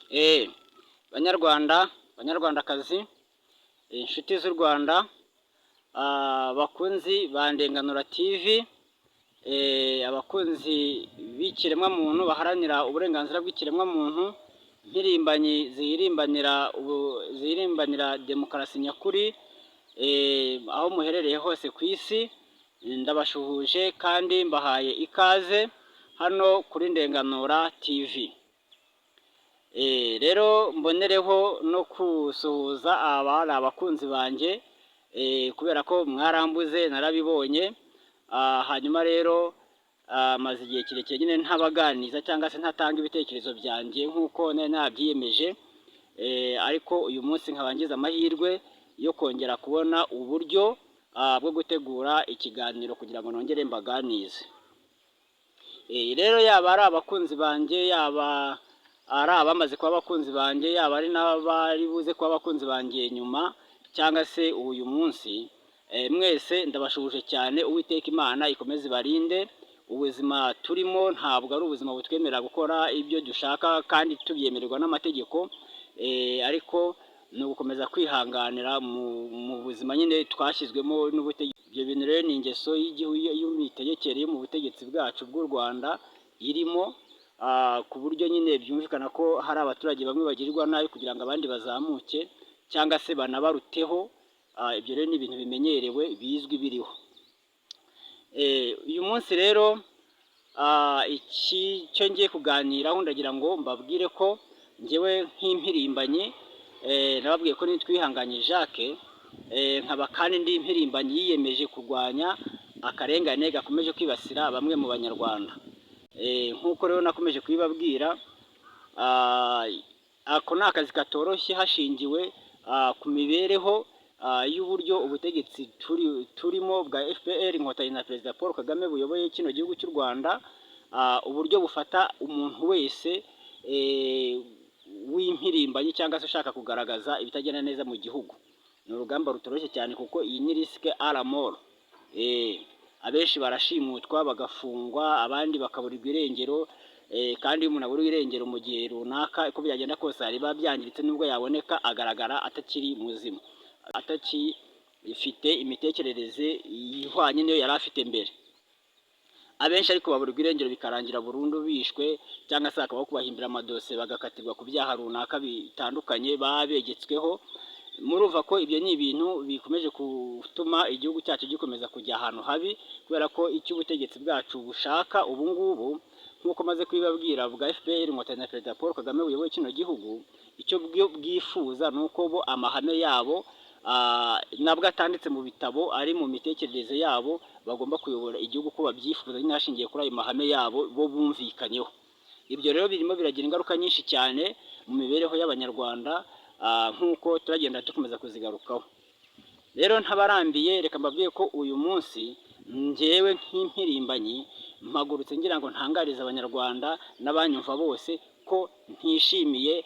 Eh, Banyarwanda, banyarwandakazi, inshuti z'u Rwanda, abakunzi ba Ndenganura TV, abakunzi b'ikiremwamuntu baharanira uburenganzira bw'ikiremwamuntu, impirimbanyi zihirimbanira demokarasi nyakuri, aho muherereye hose ku isi, ndabashuhuje kandi mbahaye ikaze hano kuri Ndenganura TV. Rero mbonereho no kusuhuza abari abakunzi banjye, kubera ko mwarambuze narabibonye, hanyuma rero maze igihe kirekire nyine ntabaganiza cyangwa se ntatanga ibitekerezo byanjye nk'uko nari nabyiyemeje, ariko uyu munsi nkaba ngize amahirwe yo kongera kubona uburyo bwo gutegura ikiganiro kugira ngo nongere mbaganize. Rero yaba ari abakunzi banjye, yaba ari abamaze kuba abakunzi banjye, yaba ari n'abari buze kuba abakunzi banjye nyuma cyangwa se uyu munsi, mwese ndabashuhuje cyane. Uwiteka Imana ikomeze ibarinde. Ubuzima turimo ntabwo ari ubuzima butwemerera gukora ibyo dushaka kandi tubyemererwa n'amategeko, ariko ni ugukomeza kwihanganira mu buzima nyine twashyizwemo n'ubutegetsi. Ibyo bintu rero ni ingeso y'imitegekere yo mu butegetsi bwacu bw'u Rwanda irimo, ku buryo nyine byumvikana ko hari abaturage bamwe bagirirwa nabi kugira ngo abandi bazamuke cyangwa se banabaruteho. Ibyo rero ni ibintu bimenyerewe bizwi biriho. Uyu munsi rero icyo ngiye kuganiraho ndagira ngo mbabwire ko njyewe nk'impirimbanyi, nababwiye ko nitwihanganye Jacques, nkaba kandi ndi impirimbanyi yiyemeje kurwanya akarengane gakomeje kwibasira bamwe mu banyarwanda. Nk'uko rero nakomeje kubibabwira, ako ni akazi katoroshye hashingiwe ku mibereho y'uburyo ubutegetsi turimo bwa FPR Inkotanyi na Perezida Paul Kagame buyoboye kino gihugu cy'u Rwanda, uburyo bufata umuntu wese w'impirimbanyi cyangwa se ushaka kugaragaza ibitagenda neza mu gihugu. Ni urugamba rutoroshye cyane kuko iyi ni risque à la mort. Abenshi barashimutwa bagafungwa, abandi bakaburirwa irengero, kandi iyo umuntu aburiwe irengero mu gihe runaka uko byagenda kose hari biba byangiritse, nubwo yaboneka agaragara atakiri muzima, atakifite imitekerereze ihwanye n'iyo yari afite mbere. Abenshi ariko baburirwa irengero bikarangira burundu bishwe, cyangwa se hakabaho kubahimbira amadosiye bagakatirwa ku byaha runaka bitandukanye baba begetsweho. Murumva ko ibyo ni ibintu bikomeje gutuma igihugu cyacu gikomeza kujya ahantu habi, kubera ko icyo ubutegetsi bwacu bushaka ubu ngubu, nk'uko maze kubibabwira, bwa FPR Inkotanyi na Perezida Paul Kagame buyoboye kino gihugu, icyo bwifuza ni uko bo amahame yabo nabwo atanditse mu bitabo, ari mu mitekerereze yabo, bagomba kuyobora igihugu uko babyifuza nyine hashingiye kuri ayo mahame yabo bo bumvikanyeho. Ibyo rero birimo biragira ingaruka nyinshi cyane mu mibereho y'abanyarwanda, nk'uko turagenda dukomeza kuzigarukaho. Rero ntabarambiye, reka mbabwiye ko uyu munsi njyewe nk'impirimbanyi mpagurutse ngira ngo ntangarize abanyarwanda n'abanyumva bose ko ntishimiye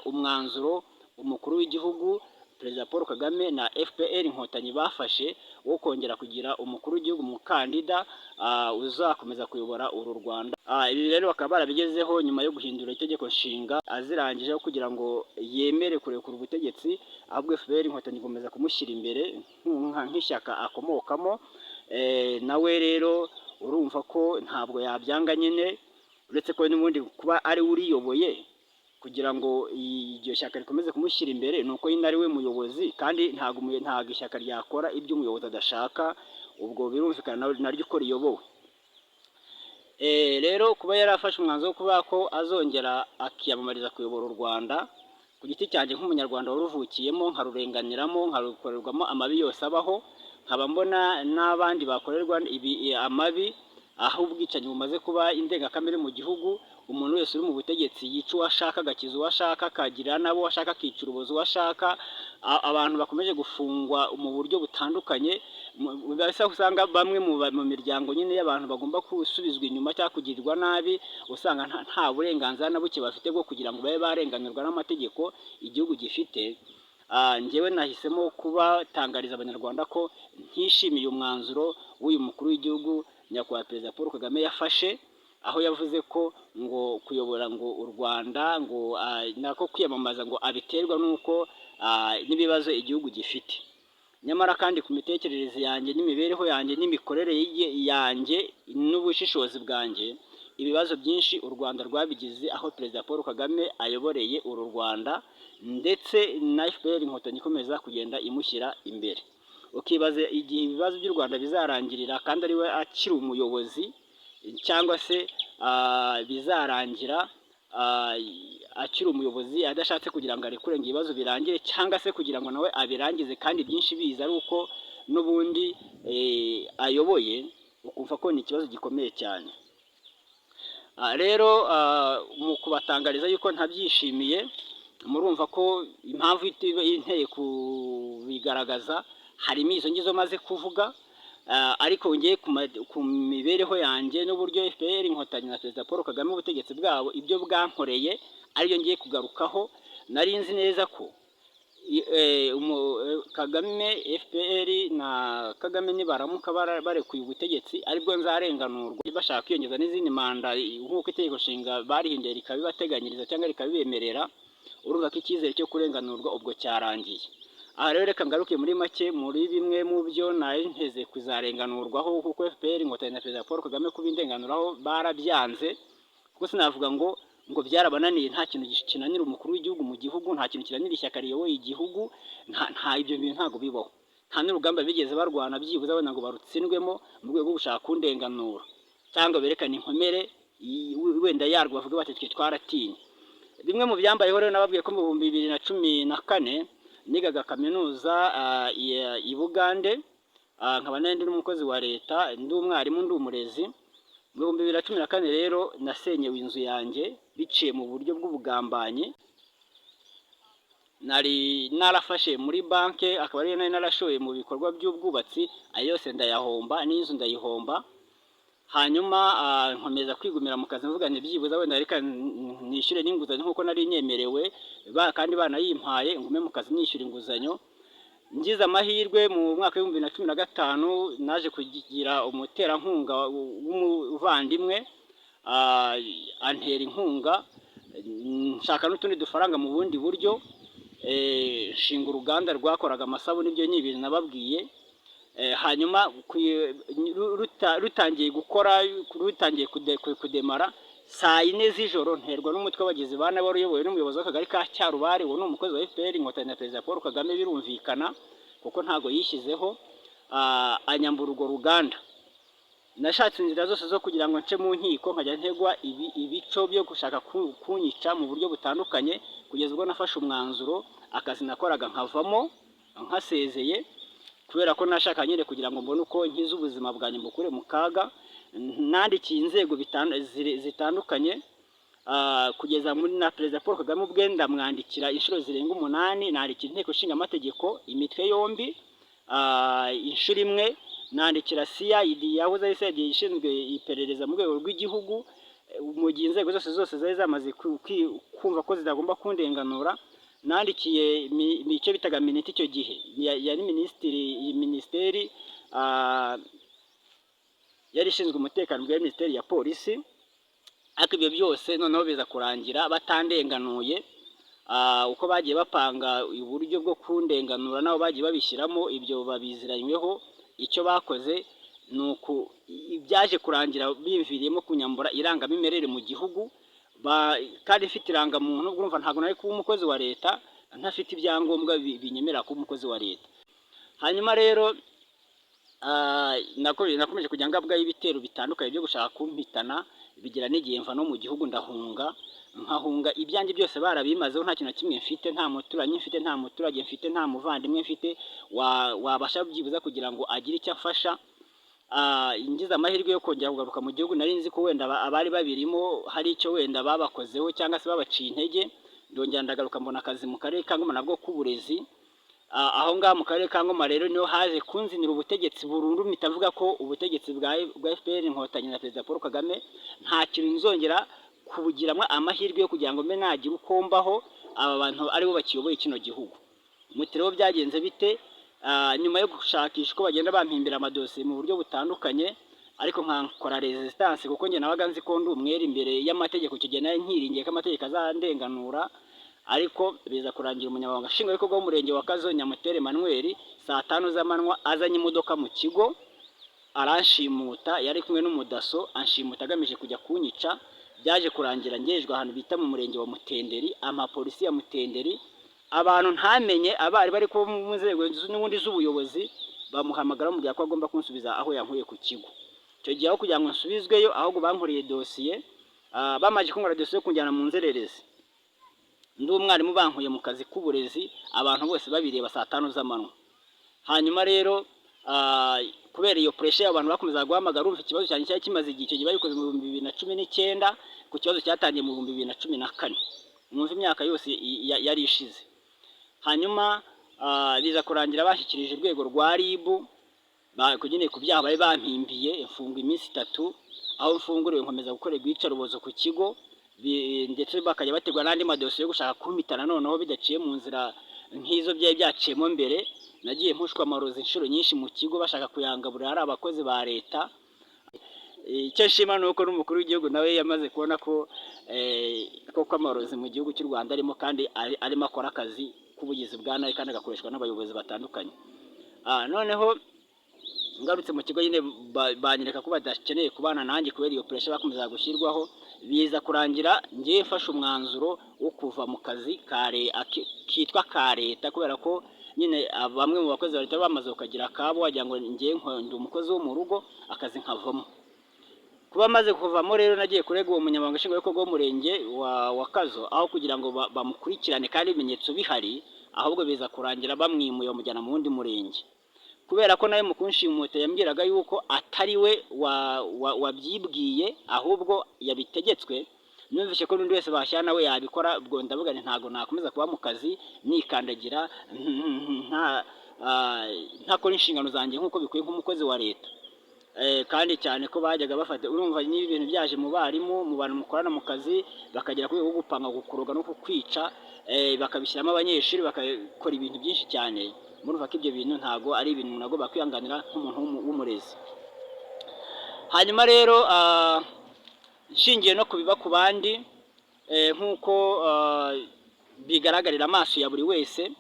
umwanzuro umukuru w'igihugu Perezida Paul Kagame na FPR Inkotanyi bafashe wo kongera kugira umukuru w'igihugu umukandida uzakomeza kuyobora uru Rwanda. Ibi rero bakaba barabigezeho nyuma yo guhindura itegeko nshinga azirangijeho kugira ngo yemere kurekura ubutegetsi, ahubwo FPR Inkotanyi ikomeza kumushyira imbere nk'ishyaka akomokamo. Nawe rero urumva ko ntabwo yabyanga nyine, uretse ko n'ubundi kuba ari we uriyoboye, kugira ngo iryo shyaka rikomeze kumushyira imbere ni uko nyine ari we muyobozi, kandi ntabwo ishyaka ryakora ibyo umuyobozi adashaka, ubwo birumvikana naryo uko riyobowe. Rero kuba yarafashe umwanzuro wo kuba ko azongera akiyamamariza kuyobora u Rwanda, ku giti cyanjye nk'umunyarwanda waruvukiyemo, nkarurenganiramo, nkarukorerwamo amabi yose abaho, nkaba mbona n'abandi bakorerwa amabi, aho ubwicanyi bumaze kuba indengakamere mu gihugu. Umuntu wese uri mu butegetsi yica uwo ashaka, agakiza uwo ashaka, akagirira n'abo ashaka, akica urubozo uwo ashaka. Abantu bakomeje gufungwa mu buryo butandukanye, usanga bamwe mu miryango nyine y'abantu bagomba gusubizwa inyuma cyangwa kugirirwa nabi, usanga nta burenganzira na buke bafite bwo kugira ngo babe barenganurwa n'amategeko igihugu gifite. Njyewe nahisemo kubatangariza abanyarwanda ko ntishimiye umwanzuro w'uyu mukuru w'igihugu nyakubahwa Perezida Paul Kagame yafashe, aho yavuze ko ngo kuyobora ngo u Rwanda ngo nako kwiyamamaza ngo abiterwa n'uko n'ibibazo igihugu gifite. Nyamara kandi ku mitekerereze yanjye n'imibereho yanjye n'imikorere yanjye n'ubushishozi bwanjye, ibibazo byinshi u Rwanda rwabigize aho Perezida Paul Kagame ayoboreye uru Rwanda, ndetse na FPR Inkotanyi ikomeza kugenda imushyira imbere. Ukibaza igihe ibibazo by'u Rwanda bizarangirira kandi ari we akiri umuyobozi, cyangwa se bizarangira akiri umuyobozi adashatse kugira ngo arekure ngo ibibazo birangire, cyangwa se kugira ngo nawe abirangize kandi byinshi biza ari uko n'ubundi ayoboye, ukumva ko ni ikibazo gikomeye cyane. Rero mu kubatangariza yuko ntabyishimiye, murumva ko impamvu inteye kubigaragaza harimo izo ngizo maze kuvuga, ariko ngiye ku mibereho yanjye n'uburyo FPR Inkotanyi na Perezida Paul Kagame ubutegetsi bwabo ibyo bwankoreye ariyo ngiye kugarukaho. Nari nzi neza ko Kagame, FPR na Kagame nibaramuka barekuye ubutegetsi aribwo nzarenganurwa, bashaka kwiyongeza n'izindi manda nk'uko itegeko nshinga barihinduye rikabibateganyiriza cyangwa rikabibemerera. Urumva ko icyizere cyo kurenganurwa ubwo cyarangiye. Aha rero reka ngaruke muri make muri bimwe mu byo nari nteze kuzarenganurwaho, kuko FPR Inkotanyi na Perezida Paul Kagame kubindenganuraho barabyanze, kuko sinavuga ngo byarabananiye. Nta kintu kinanira umukuru w'igihugu mu gihugu, nta kintu kinanira ishyaka riyoboye igihugu, nta ibyo bintu ntabwo bibaho. Nta n'urugamba bigeze barwana byibuze abona ngo barutsindwemo mu rwego rwo gushaka kundenganura, cyangwa berekana inkomere wenda yarwo bavuga bati twe twaratinye. Bimwe mu byambayeho rero nababwiye ko mu 2014 nigaga kaminuza i Bugande, nkaba ndi n'umukozi wa leta, ndi umwarimu, ndi umurezi. Mu 2014 rero nasenyewe inzu yanjye biciye mu buryo bw'ubugambanyi. Nari narafashe muri banke, akaba ari nari narashoye mu bikorwa by'ubwubatsi, ayo yose ndayahomba, n'inzu ndayihomba. Hanyuma nkomeza kwigumira mu kazi mvuga nti byibuze wenda reka nishyure n'inguzanyo nk'uko nari nyemerewe, kandi banayimpaye ngume mu kazi nishyura inguzanyo. Ngize amahirwe mu mwaka wa 2015 naje kugira umuterankunga w'umuvandimwe antera inkunga, nshaka n'utundi dufaranga mu bundi buryo, nshinga uruganda rwakoraga amasabune. Ibyo ni ibintu nababwiye. Hanyuma rutangiye gukora, rutangiye kudemara, saa 4 z'ijoro nterwa n'umutwe w'abagizi ba nabi wari uyobowe n'umuyobozi w'akagari ka Cyarubare. Uwo ni umukozi wa FPR Inkotanyi na Perezida Paul Kagame, birumvikana kuko ntago yishyizeho, anyambura urwo ruganda. Nashatse inzira zose zo kugira ngo nce mu nkiko, nkajya ntegwa ibico byo gushaka kunyica mu buryo butandukanye, kugeza ubwo nafashe umwanzuro akazi nakoraga nkavamo nkasezeye, kubera ko nashaka nyine kugira ngo mbone uko nkiza ubuzima bwanjye mbukure mu kaga. Nandikiye inzego zitandukanye, kugeza muri na Perezida Paul Kagame ubwe ndamwandikira inshuro zirenga 8. Nandikira inteko nshinga amategeko imitwe yombi inshuro imwe, nandikira CID yahoze ari CID ishinzwe iperereza mu rwego rw'igihugu, mu gihe inzego zose zari zamaze kumva ko zitagomba kundenganura. Nandikiye icyo bitaga miniti icyo gihe yari minisiteri yari ishinzwe umutekano bwa minisiteri ya polisi. Ariko ibyo byose noneho biza kurangira batandenganuye, uko bagiye bapanga uburyo bwo kundenganura nabo bagiye babishyiramo, ibyo babiziranyweho. Icyo bakoze ni uku byaje kurangira bimviriyemo kunyambura irangamimerere mu gihugu, kandi ifite irangamuntu. Urumva ntabwo nari kuba umukozi wa leta ntafite ibyangombwa binyemera kuba umukozi wa leta. Hanyuma rero nakomeje kujya ngabwaho ibitero bitandukanye byo gushaka kumpitana, bigira n'igihe mva no mu gihugu nkahunga ibyanjye byose barabimazeho. Nta kintu na kimwe mfite, nta muturanyi mfite, nta muturage mfite, nta muvandimwe mfite wabasha byibuza kugira ngo agire icyo afasha. Ngize amahirwe yo kongera kugaruka mu gihugu, nari nzi ko wenda abari babirimo hari icyo wenda babakozeho cyangwa se babaciye intege. Ndongera ndagaruka mbona akazi mu karere ka Ngoma nabwo k'uburezi. Aho ngaho mu karere ka Ngoma rero niho haje kunzinira ubutegetsi burundu. Mitavuga ko ubutegetsi bwa FPR Inkotanyi na Perezida Paul Kagame nta kintu nzongera kubugiramo amahirwe yo kugira ngo mbe nagira uko mbaho, aba bantu aribo bakiyoboye kino gihugu. Mutiro byagenze bite? Nyuma yo gushakisha uko bagenda bampimbira amadosiye mu buryo butandukanye, ariko nkakora resistance kuko njye nabaga nzi ko ndi umwere imbere y'amategeko, icyo gihe nari nkiringiye ko amategeko azandenganura. Ariko biza kurangira umunyamabanga nshingwabikorwa w'umurenge wa Kazo Nyamutere Emmanuel saa 5 z'amanywa azanye imodoka mu kigo aranshimuta, yari kumwe n'umudaso, anshimuta agamije kujya kunyica. Byaje kurangira ngejwe ahantu bita mu murenge wa Mutenderi, amapolisi ya Mutenderi, abantu ntamenye abari bari ko mu nzego n'ubundi z'ubuyobozi, bamuhamagara mubwira ko agomba kunsubiza aho yankuye ku kigo. Icyo gihe aho kugira ngo nsubizweyo, ahubwo bankoreye dosiye, bamaje kunkora dosiye yo kunjyana mu nzererezi. Ndi umwarimu bankuye mu kazi k'uburezi, abantu bose babireba saa 5 z'amanywa. Hanyuma rero kubera iyo pressure y'abantu bakomeza guhamagara, urumva ikibazo cyane cyari kimaze igihe. Icyo gihe babikoze mu 2019, ku kibazo cyatangiye mu 2014, mwumva imyaka yose yari ishize. Hanyuma biza kurangira bashyikirije urwego rwa RIB, kugeneye ku byaha bari bampimbiye, mfungwa iminsi 3, aho mfunguriwe nkomeza gukorerwa iyicarubozo ku kigo, ndetse bakajya bategwa n'andi madosiye yo gushaka kumitana noneho bidaciye mu nzira nk'izo byari byaciyemo mbere. Nagiye mpushwa amarozi inshuro nyinshi mu kigo bashaka kuyangaburira ari abakozi ba leta. Icyo nshima ni uko n'umukuru w'igihugu nawe yamaze kubona ko koko amarozi mu gihugu cy'u Rwanda arimo, kandi arimo akora akazi k'ubugizi bwa nabi kandi agakoreshwa n'abayobozi batandukanye. Noneho ngarutse mu kigo nyine banyereka ko badakeneye kubana nanjye kubera iyo pressure bakomeza gushyirwaho. Biza kurangira ngiye mfashe umwanzuro wo kuva mu kazi kitwa ka leta, kubera ko nyine bamwe mu bakozi ba leta bamaze kukagira akabo, wagira ngo ngiye ndi umukozi wo mu rugo, akazi nkavamo. Kuba maze kuvamo rero, nagiye kurega uwo munyamabanga nshingwabikorwa w'umurenge wa Kazo, aho kugira ngo bamukurikirane kandi ibimenyetso bihari, ahubwo biza kurangira bamwimuye bamujyana mu wundi murenge. Kubera ko nawe mu kunshimuta yambwiraga yuko atari we wabyibwiye, ahubwo yabitegetswe. Numvise ko n'undi wese bashyira nawe yabikora, ubwo ndavuga nti ntago nakomeza kuba mu kazi nikandagira ntakora inshingano zanjye nk'uko bikwiye nk'umukozi wa leta. Kandi cyane ko bajyaga bafata, urumva niba ibintu byaje mu barimu, mu bantu mukorana mu kazi, bakagera kuri gupanga, gukuroga no kukwica, bakabishyiramo abanyeshuri, bakakora ibintu byinshi cyane. Murumva ko ibyo bintu ntago ari ibintu nago bakwihanganira nk'umuntu w'umurezi. Hanyuma rero nshingiye no kubiba ku bandi, nk'uko bigaragarira amaso ya buri wese,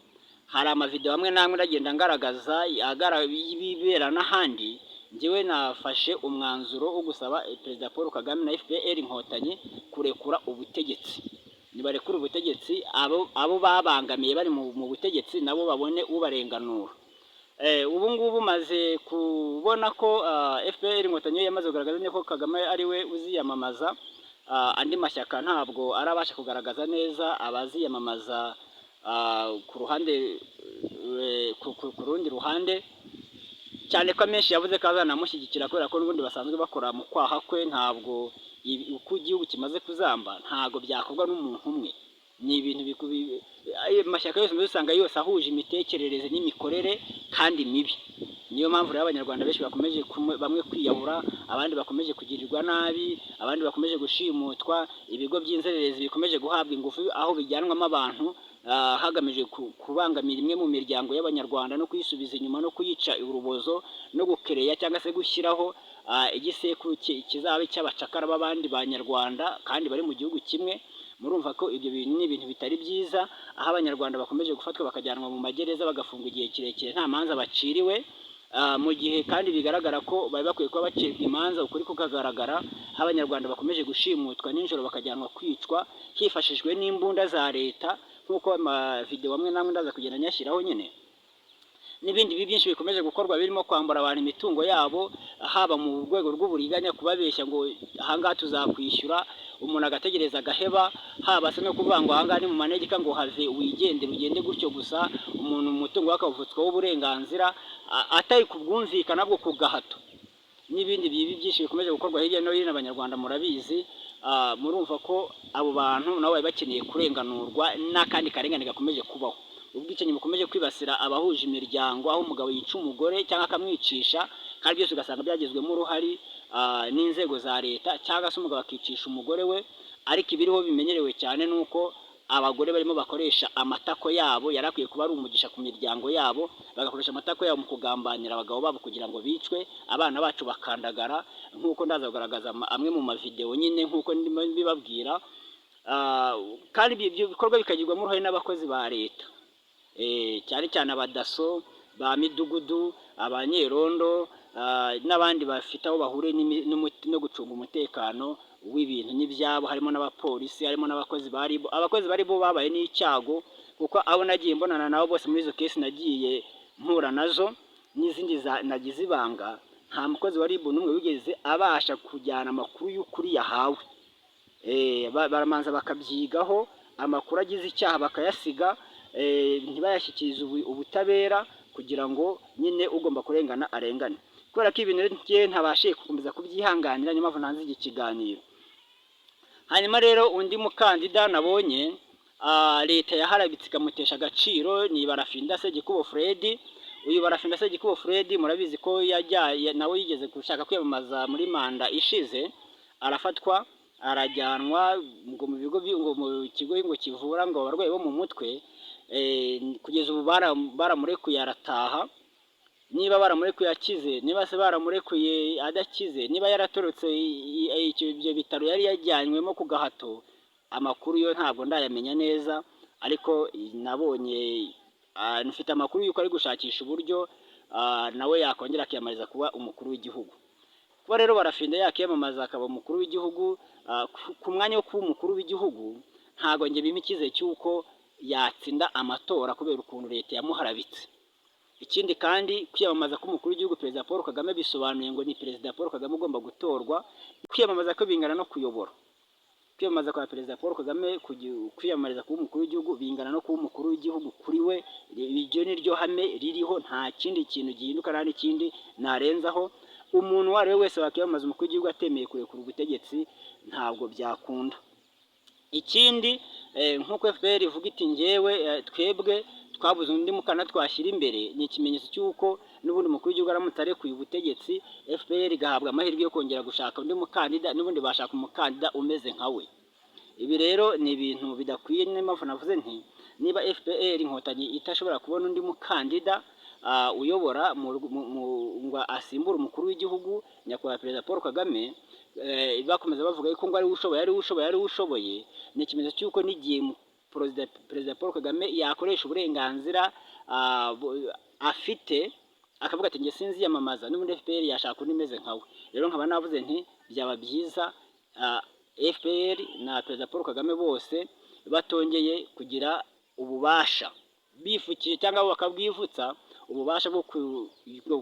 hari amavideo amwe namwe ndagenda ngaragaza ibibera n'ahandi. Njyewe nafashe umwanzuro wo gusaba Perezida Paul Kagame na FPR Inkotanyi kurekura ubutegetsi. Nibarekura ubutegetsi, abo babangamiye bari mu butegetsi nabo babone ubarenganura. Ubu ngubu maze kubona ko FPR Inkotanyi yamaze kugaragaza ko Kagame ari we uziyamamaza, andi mashyaka ntabwo arabasha kugaragaza neza abaziyamamaza ku rundi ruhande, cyane ko amenshi yavuze ko azanamushyigikira kubera ko n'ubundi basanzwe bakora mu kwaha kwe. Ntabwo uko igihugu kimaze kuzamba, ntabwo byakorwa n'umuntu umwe. Ni ibintu amashyaka yose usanga yose ahuje imitekerereze n'imikorere kandi mibi. Niyo mpamvu rero abanyarwanda benshi bakomeje bamwe kwiyahura, abandi bakomeje kugirirwa nabi, abandi bakomeje gushimutwa, ibigo by'inzererezi bikomeje guhabwa ingufu aho bijyanwamo abantu hagamije kubangamira imwe mu miryango y'abanyarwanda no kuyisubiza inyuma no kuyica urubozo no gukereya cyangwa se gushyiraho igisekuru kizaba cy'abacakara b'abandi banyarwanda kandi bari mu gihugu kimwe. Murumva ko ibyo bintu ni ibintu bitari byiza, aho abanyarwanda bakomeje gufatwa bakajyanwa mu magereza bagafungwa igihe kirekire nta manza baciriwe, mu gihe kandi bigaragara ko bari bakwiye kuba bacibwa imanza ukuri kukagaragara. Aho abanyarwanda bakomeje gushimutwa nijoro bakajyanwa kwicwa hifashishijwe n'imbunda za leta, nk'uko amavideo amwe namwe ndaza kugenda nyashyiraho nyine. N'ibindi byinshi bikomeje gukorwa birimo kwambura abantu imitungo yabo, haba mu rwego rw'uburiganya, kubabeshya ngo ahangaha tuzakwishyura, umuntu agategereza agaheba, haba se no kuvuga ngo ahangaha ni mu manegeka ngo have wigendere ugende gutyo gusa, umuntu umutungo wakavutswaho uburenganzira atari kubwumvikana bwo ku gahato. N'ibindi byinshi bikomeje gukorwa hirya no hino, abanyarwanda murabizi. Murumva ko abo bantu nabo bari bakeneye kurenganurwa, n'akandi karengane gakomeje kubaho. Ubwicanyi bukomeje kwibasira abahuje imiryango, aho umugabo yica umugore cyangwa akamwicisha, kandi byose ugasanga byagizwemo uruhari n'inzego za leta, cyangwa se umugabo akicisha umugore we. Ariko ibiriho bimenyerewe cyane nuko abagore barimo bakoresha amatako yabo, yarakwiye kuba ari umugisha ku miryango yabo, bagakoresha amatako yabo mu kugambanira abagabo babo kugira ngo bicwe, abana bacu bakandagara, nk'uko ndaza kugaragaza amwe mu mavideo nyine nk'uko mbibabwira. Kandi ibyo bikorwa bikagirwamo uruhare n'abakozi ba leta, cyane cyane abadaso ba midugudu, abanyerondo, n'abandi bafite aho bahuriye no gucunga umutekano w'ibintu n'ibyabo, harimo n'abapolisi, harimo n'abakozi bari bo babaye n'icyago, kuko abo nagiye mbonana nabo bose muri izo kesi nagiye mpura nazo n'izindi nagize ibanga, nta mukozi wa RIB n'umwe wigeze abasha kujyana amakuru y'ukuri yahawe. Baramanza bakabyigaho, amakuru agize icyaha bakayasiga, ntibayashyikirize ubutabera kugira ngo nyine ugomba kurengana arengane. Kubera ko ibintu ngiye ntabashe gukomeza kubyihanganira, niyo mpamvu nanze iki kiganiro. Hanyuma rero undi mukandida nabonye leta yaharabitse ikamutesha agaciro ni Barafinda Segikubo Fred. Uyu Barafinda Segikubo Fred murabizi ko nawe yigeze gushaka kwiyamamaza muri manda ishize, arafatwa arajyanwa ngo mu bigo ngo mu kigo ngo kivura ngo abarwayi bo mu mutwe. Kugeza ubu baramurekuye arataha. Niba baramurekuye akize, niba se baramurekuye adakize, niba yaratorotse ibyo bitaro yari yajyanywemo ku gahato, amakuru yo ntabwo ndayamenya neza, ariko nabonye nfite amakuru yuko ari gushakisha uburyo nawe yakongera akiyamamariza kuba umukuru w'igihugu. Kuba rero Barafinda yakiyamamaza akaba umukuru w'igihugu, ku mwanya wo kuba umukuru w'igihugu, ntabwo nge bimpa icyizere cy'uko yatsinda amatora kubera ukuntu leta yamuharabitse. Ikindi kandi kwiyamamaza k'umukuru w'igihugu Perezida Paul Kagame bisobanuye ngo ni Perezida Paul Kagame ugomba gutorwa. Kwiyamamaza ko bingana no kuyobora. Kwiyamamaza kwa Perezida Paul Kagame kwiyamamariza kuba umukuru w'igihugu bingana no kuba umukuru w'igihugu kuri we. Iryo ni ryo hame ririho, nta kindi kintu gihinduka nta n'ikindi narenzaho. Umuntu wari we wese wakiyamamaza umukuru w'igihugu atemeye kurekura ubutegetsi ntabwo byakunda. Ikindi nk'uko FPR ivuga iti ngewe twebwe twabuze undi mukana twashyira imbere, ni ikimenyetso cy'uko n'ubundi mukuru w'igihugu aramutse arekuye ubutegetsi, FPR igahabwa amahirwe yo kongera gushaka undi mukandida, n'ubundi bashaka umukandida umeze nka we. Ibi rero ni ibintu bidakwiye, niyo mpamvu navuze nti niba FPR inkotanyi itashobora kubona undi mukandida uyobora ngo asimbura umukuru w'igihugu nyakubahwa Perezida Paul Kagame, bakomeza bavuga ko ngo ari ushoboye, ni ikimenyetso cy'uko n'igihe Perezida Paul Kagame yakoresha uburenganzira afite akavuga ati nge sinziyamamaza, n'ubundi FPR yashaka undi umeze nkawe. Rero nkaba navuze nti byaba byiza FPR na Perezida Paul Kagame bose batongeye kugira ububasha bifukiye cyangwa bakabwivutsa ububasha bwo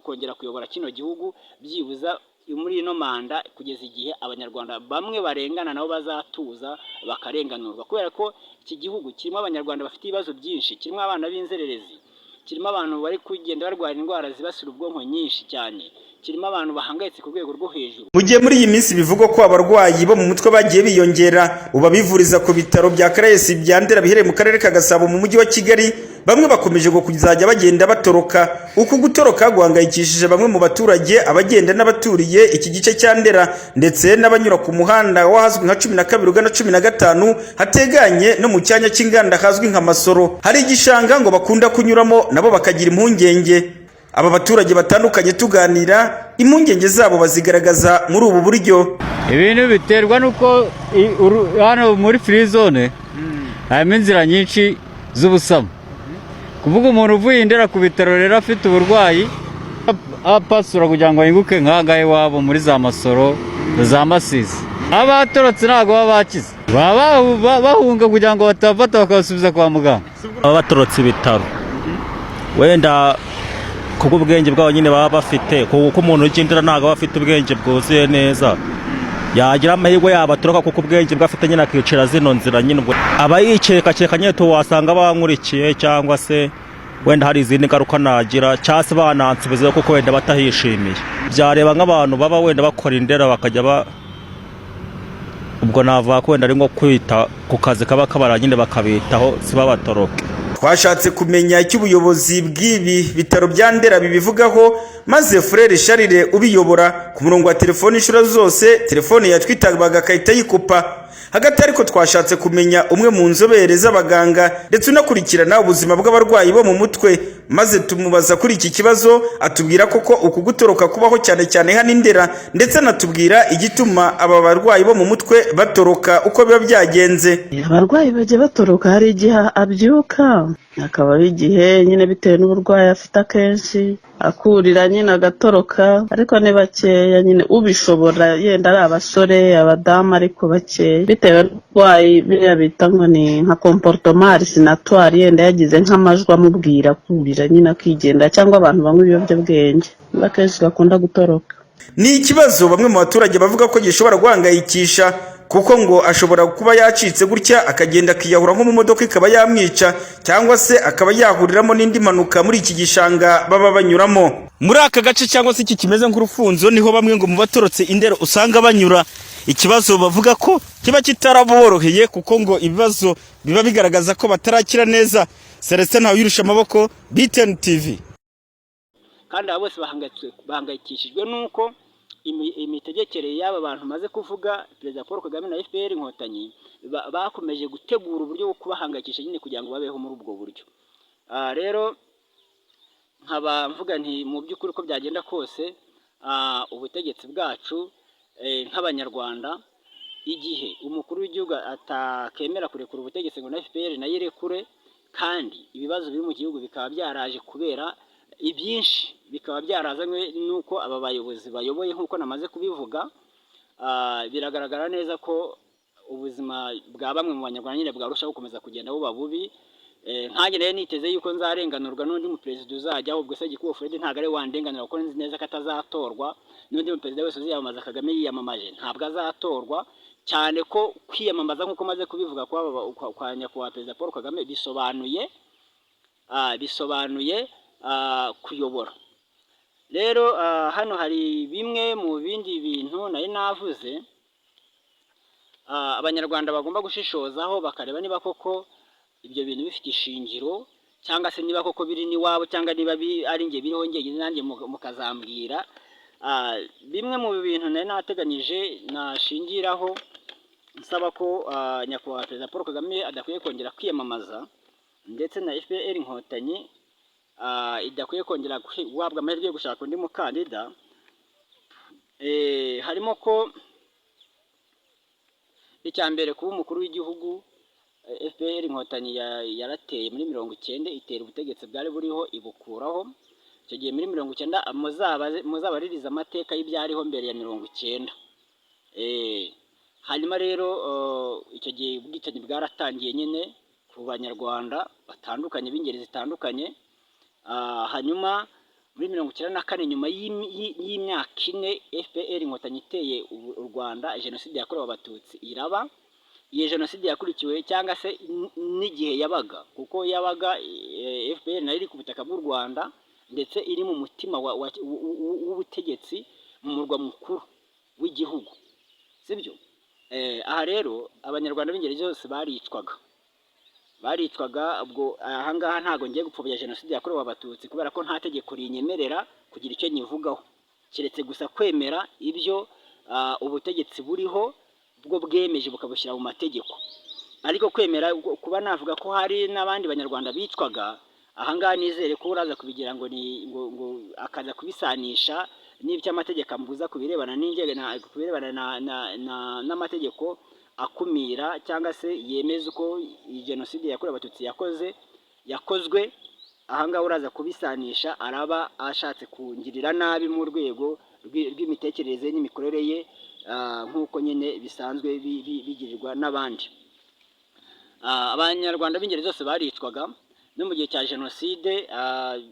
kongera kuyobora kino gihugu, byibuza muri ino manda kugeza igihe abanyarwanda bamwe barengana nabo bazatuza bakarenganurwa, kubera ko iki gihugu kirimo abanyarwanda bafite ibibazo byinshi, kirimo abana b'inzererezi, kirimo abantu bari kugenda barwara indwara zibasira ubwonko nyinshi cyane, kirimo abantu bahangayitse ku rwego rwo hejuru. Mu gihe muri iyi minsi bivugwa ko abarwayi bo mu mutwe bagiye biyongera, uba bivuriza ku bitaro bya Caraes bya Ndera bihereye mu karere ka Gasabo mu mujyi wa Kigali, bamwe bakomeje kuzajya bagenda batoroka. Uku gutoroka guhangayikishije bamwe mu baturage, abagenda n'abaturiye iki gice cya Ndera ndetse n'abanyura ku muhanda wahazwi nka 12 ugana 15 hateganye no mu cyanya cy'inganda hazwi nka Masoro. Hari igishanga ngo bakunda kunyuramo nabo bakagira impungenge. Aba baturage batandukanye tuganira, impungenge zabo bazigaragaza muri ubu buryo. Ibintu biterwa nuko hano muri free zone harimo inzira nyinshi z'ubusamo. Kuvuga umuntu uvuye Ndera ku bitaro rero afite uburwayi apasura kugira ngo ahinguke nk'agahe wabo muri za Masoro za Masizi, abatorotse ntabwo baba bakize, baba bahunga kugira ngo batafata bakabasubiza kwa muganga. Baba batorotse ibitaro wenda kuko ubwenge bwabo nyine baba bafite, kuko umuntu ugendera ntabwo aba afite ubwenge bwuzuye neza, yagira amahirwe yabatoroka kuko ubwenge bwafite nyine akicira zino nzira nyine aba yikeka nyine wasanga bankurikiye, cyangwa se wenda hari izindi ngaruka nagira, cyangwa se banansubiza kuko wenda batahishimiye. Byareba nk'abantu baba wenda bakora Indera bakajya ubwo navuga ko wenda ari nko kwita ku kazi kaba kabara nyine bakabitaho si babatoroke. Twashatse kumenya icyo ubuyobozi bw'ibi bitaro bya Ndera bibivugaho, maze Frere Charles ubiyobora ku murongo wa telefone inshuro zose telefone yatwitaga agahita yikupa. Hagati ariko twashatse kumenya umwe mu nzobere z'abaganga ndetse unakurikirana ubuzima bw'abarwayi bo mu mutwe, maze tumubaza kuri iki kibazo atubwira koko uku gutoroka kubaho cyane cyane hano i Ndera, ndetse anatubwira igituma aba barwayi bo mu mutwe batoroka uko biba byagenze. Abarwayi bajya batoroka, hari igihe abyuka akabaho igihe nyine bitewe n'uburwayi afite akenshi akurira nyine agatoroka, ariko ni bakeya nyine ubishobora, yenda ari abasore abadamu ariko bakeya bitewe n'uburwayi biriya bita ngo ni nka comportement hallucinatoire, yenda yagize nk'amajwi amubwira kurira nyine akigenda, cyangwa abantu banywa ibiyobyabwenge akenshi bakunda gutoroka. Ni ikibazo bamwe mu baturage bavuga ko gishobora guhangayikisha, kuko ngo ashobora kuba yacitse gutya akagenda akiyahura nko mu modoka ikaba yamwica, cyangwa se akaba yahuriramo n'indi mpanuka muri iki gishanga baba banyuramo. Muri aka gace cyangwa se iki kimeze nk'urufunzo niho bamwe ngo mu batorotse i Ndera usanga banyura, ikibazo bavuga ko kiba kitaraboroheye kuko ngo ibibazo biba bigaragaza ko batarakira neza. Celestin Ntawuyirusha Amaboko, BTN TV. Kandi abo bose bahangayikishijwe nuko imitegekere y'aba bantu maze kuvuga Perezida Paul Kagame na FPR Inkotanyi bakomeje gutegura uburyo bwo kubahangayikisha nyine kugira ngo babeho muri ubwo buryo. Rero nkaba mvuga nti mu by'ukuri ko byagenda kose ubutegetsi bwacu nk'abanyarwanda, igihe umukuru w'igihugu atakemera kurekura ubutegetsi ngo na FPR nayo irekure, kandi ibibazo biri mu gihugu bikaba byaraje kubera ibyinshi, bikaba byarazanywe nuko aba bayobozi bayoboye nk'uko namaze kubivuga. Biragaragara neza ko ubuzima bwa bamwe mu banyarwanda nyine bwarushaho gukomeza kugenda buba bubi. Nkanjye rero niteze yuko nzarenganurwa n'undi mu perezida uzajyaho, ubwo se Gikubo Fred ntabwo ari wandenganura kuko nzi neza ko atazatorwa, n'undi mu perezida wese uziyamamaza Kagame yiyamamaje ntabwo azatorwa, cyane ko kwiyamamaza nk'uko maze kubivuga kwa nyakubahwa Perezida Paul Kagame bisobanuye kuyobora. Rero hano hari bimwe mu bindi bintu nari navuze abanyarwanda bagomba gushishozaho bakareba niba koko ibyo bintu bifite ishingiro, cyangwa se niba koko biri n'iwabo, cyangwa niba ari njye biriho njyenyine nanjye mukazambwira. Bimwe mu bintu nari nateganyije nashingiraho nsaba ko nyakubahwa Perezida Paul Kagame adakwiye kongera kwiyamamaza, ndetse na FPR Inkotanyi idakwiye kongera guhabwa amahirwe yo gushaka undi mukandida. Harimo ko icya mbere kuba umukuru w'igihugu, FPR Inkotanyi yarateye muri 90 itera ubutegetsi bwari buriho ibukuraho. Icyo gihe muri 90 muzabaririza amateka y'ibyariho mbere ya 90. Hanyuma rero icyo gihe ubwicanyi bwaratangiye nyine ku banyarwanda batandukanye b'ingeri zitandukanye. Hanyuma muri 94 nyuma y'imyaka 4 FPR Inkotanyi iteye u Rwanda, jenoside yakorewe abatutsi iraba. Iyo jenoside yakurikiwe cyangwa se n'igihe yabaga, kuko yabaga FPR nayo iri ku butaka bw'u Rwanda ndetse iri mu mutima w'ubutegetsi mu murwa mukuru w'igihugu, sibyo? Aha rero abanyarwanda b'ingeri zose baricwaga. Ubwo ahangaha ntago ngiye gupfobya jenoside yakorewe abatutsi kubera ko nta tegeko rinyemerera kugira icyo nyivugaho, keretse gusa kwemera ibyo ubutegetsi buriho bwo bwemeje bukabushyira mu mategeko. Ariko kwemera kuba navuga ko hari n'abandi banyarwanda bicwaga, ahangaha nizere ko uraza kubigira ngo akaza kubisanisha n'ibyo amategeko ambuza kubirebana n'amategeko akumira cyangwa se yemeza uko jenoside yakorewe abatutsi yakozwe. Ahangaha uraza kubisanisha araba ashatse kungirira nabi mu rwego rw'imitekerereze n'imikorere ye, nk'uko nyine bisanzwe bigirirwa n'abandi. Abanyarwanda b'ingeri zose baricwaga. No mu gihe cya jenoside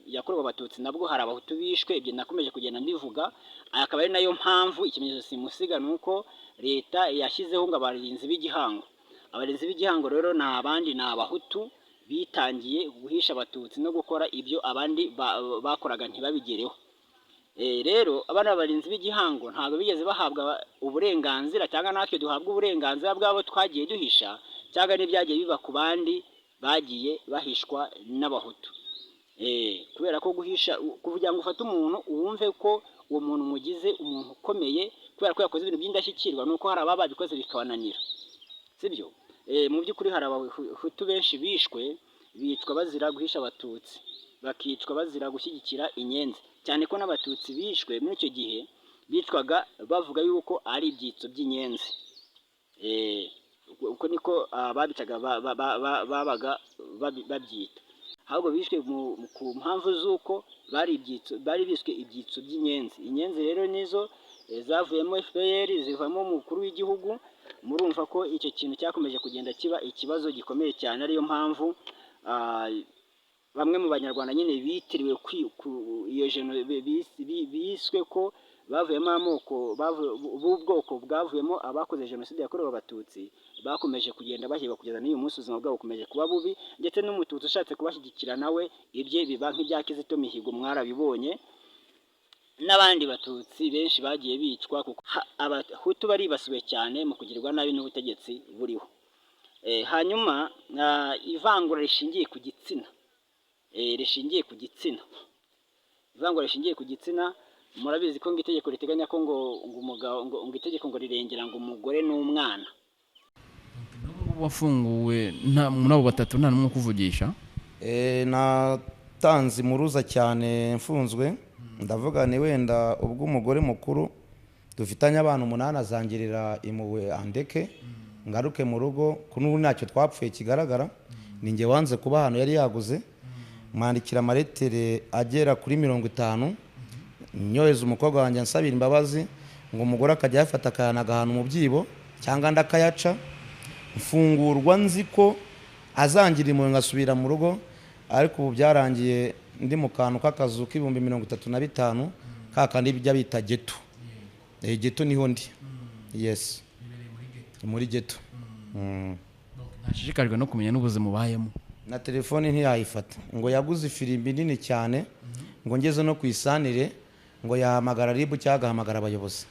yakorewe abatutsi nabwo hari abahutu bishwe, ibyo nakomeje kugenda mbivuga. Akaba ari nayo mpamvu ikimenyetso simusiga nuko leta yashyizeho ngo abarinzi b'igihango. Abarinzi b'igihango rero ni abandi, ni abahutu bitangiye guhisha abatutsi no gukora ibyo abandi bakoraga ntibabigereho. Rero abana b'abarinzi b'igihango ntabwo bigeze bahabwa uburenganzira, cyangwa natwe duhabwa uburenganzira bwabo twagiye duhisha, cyangwa n'ibyagiye biba ku bandi bagiye bahishwa n'abahutu. Kubera ko guhisha, kuvuga ngo ufate umuntu uwumve ko uwo muntu mugize umuntu ukomeye kubera ko yakoze ibintu by'indashyikirwa, nuko hari ababikoze bikabananira, sibyo. Mu by'ukuri hari abahutu benshi bishwe bicwa bazira guhisha abatutsi, bakicwa bazira gushyigikira inyenzi, cyane ko n'abatutsi bishwe muri icyo gihe bicwaga bavuga yuko ari ibyitso by'inyenzi. Uko niko babicaga babaga babyita, ahubwo bishwe ku mpamvu z'uko bari biswe ibyitso by'inyenzi. Inyenzi rero nizo zavuyemo FPR, zivamo umukuru w'igihugu. Murumva ko icyo kintu cyakomeje kugenda kiba ikibazo gikomeye cyane, ariyo mpamvu bamwe mu banyarwanda nyine bitiriwe iyo biswe ko bavuyemo amoko b'ubwoko bwavuyemo abakoze jenoside yakorewe abatutsi, bakomeje kugenda bahigwa kugeza n'uyu munsi. Ubuzima bwabo bukomeje kuba bubi, ndetse n'umututsi ushatse kubashyigikira nawe ibye biba nk'ibya Kizito Mihigo, mwarabibonye. N'abandi batutsi benshi bagiye bicwa kuko abahutu baribasiwe cyane mu kugirirwa nabi n'ubutegetsi buriho. Hanyuma ivangura rishingiye ku gitsina, ivangura rishingiye ku gitsina, murabizi ko ngo itegeko riteganya ko ngo itegeko ngo rirengera ngo umugore n'umwana. Wafunguwe muri abo batatu nta n'umwe ukuvugisha? Natanze impuruza cyane mfunzwe, ndavuga ni wenda ubwo umugore mukuru dufitanye abana 8 azangirira impuhwe andeke ngaruke mu rugo, kuko ntacyo twapfuye kigaragara. Ninjye wanze kuba hano yari yaguze, mwandikira amaretere agera kuri 50, nyohereza umukobwa wanjye ansabira imbabazi ngo umugore akajya yafata akayanaga ahantu mu byibo cyangwa ndakayaca. Mfungurwa nzi ko azangira impuhwe ngasubira mu rugo, ariko ubu byarangiye ndi mu kantu k'akazu k'ibihumbi 35 kakandi bijya bita geto. Geto niho ndi. Yes, muri geto. Nashishikajwe no kumenya n'ubuzima ubayemo. Na telefone ntiyayifata, ngo yaguze ifirimbi nini cyane, ngo ngeze no ku isanire ngo yahamagara RIB cyangwa agahamagara abayobozi.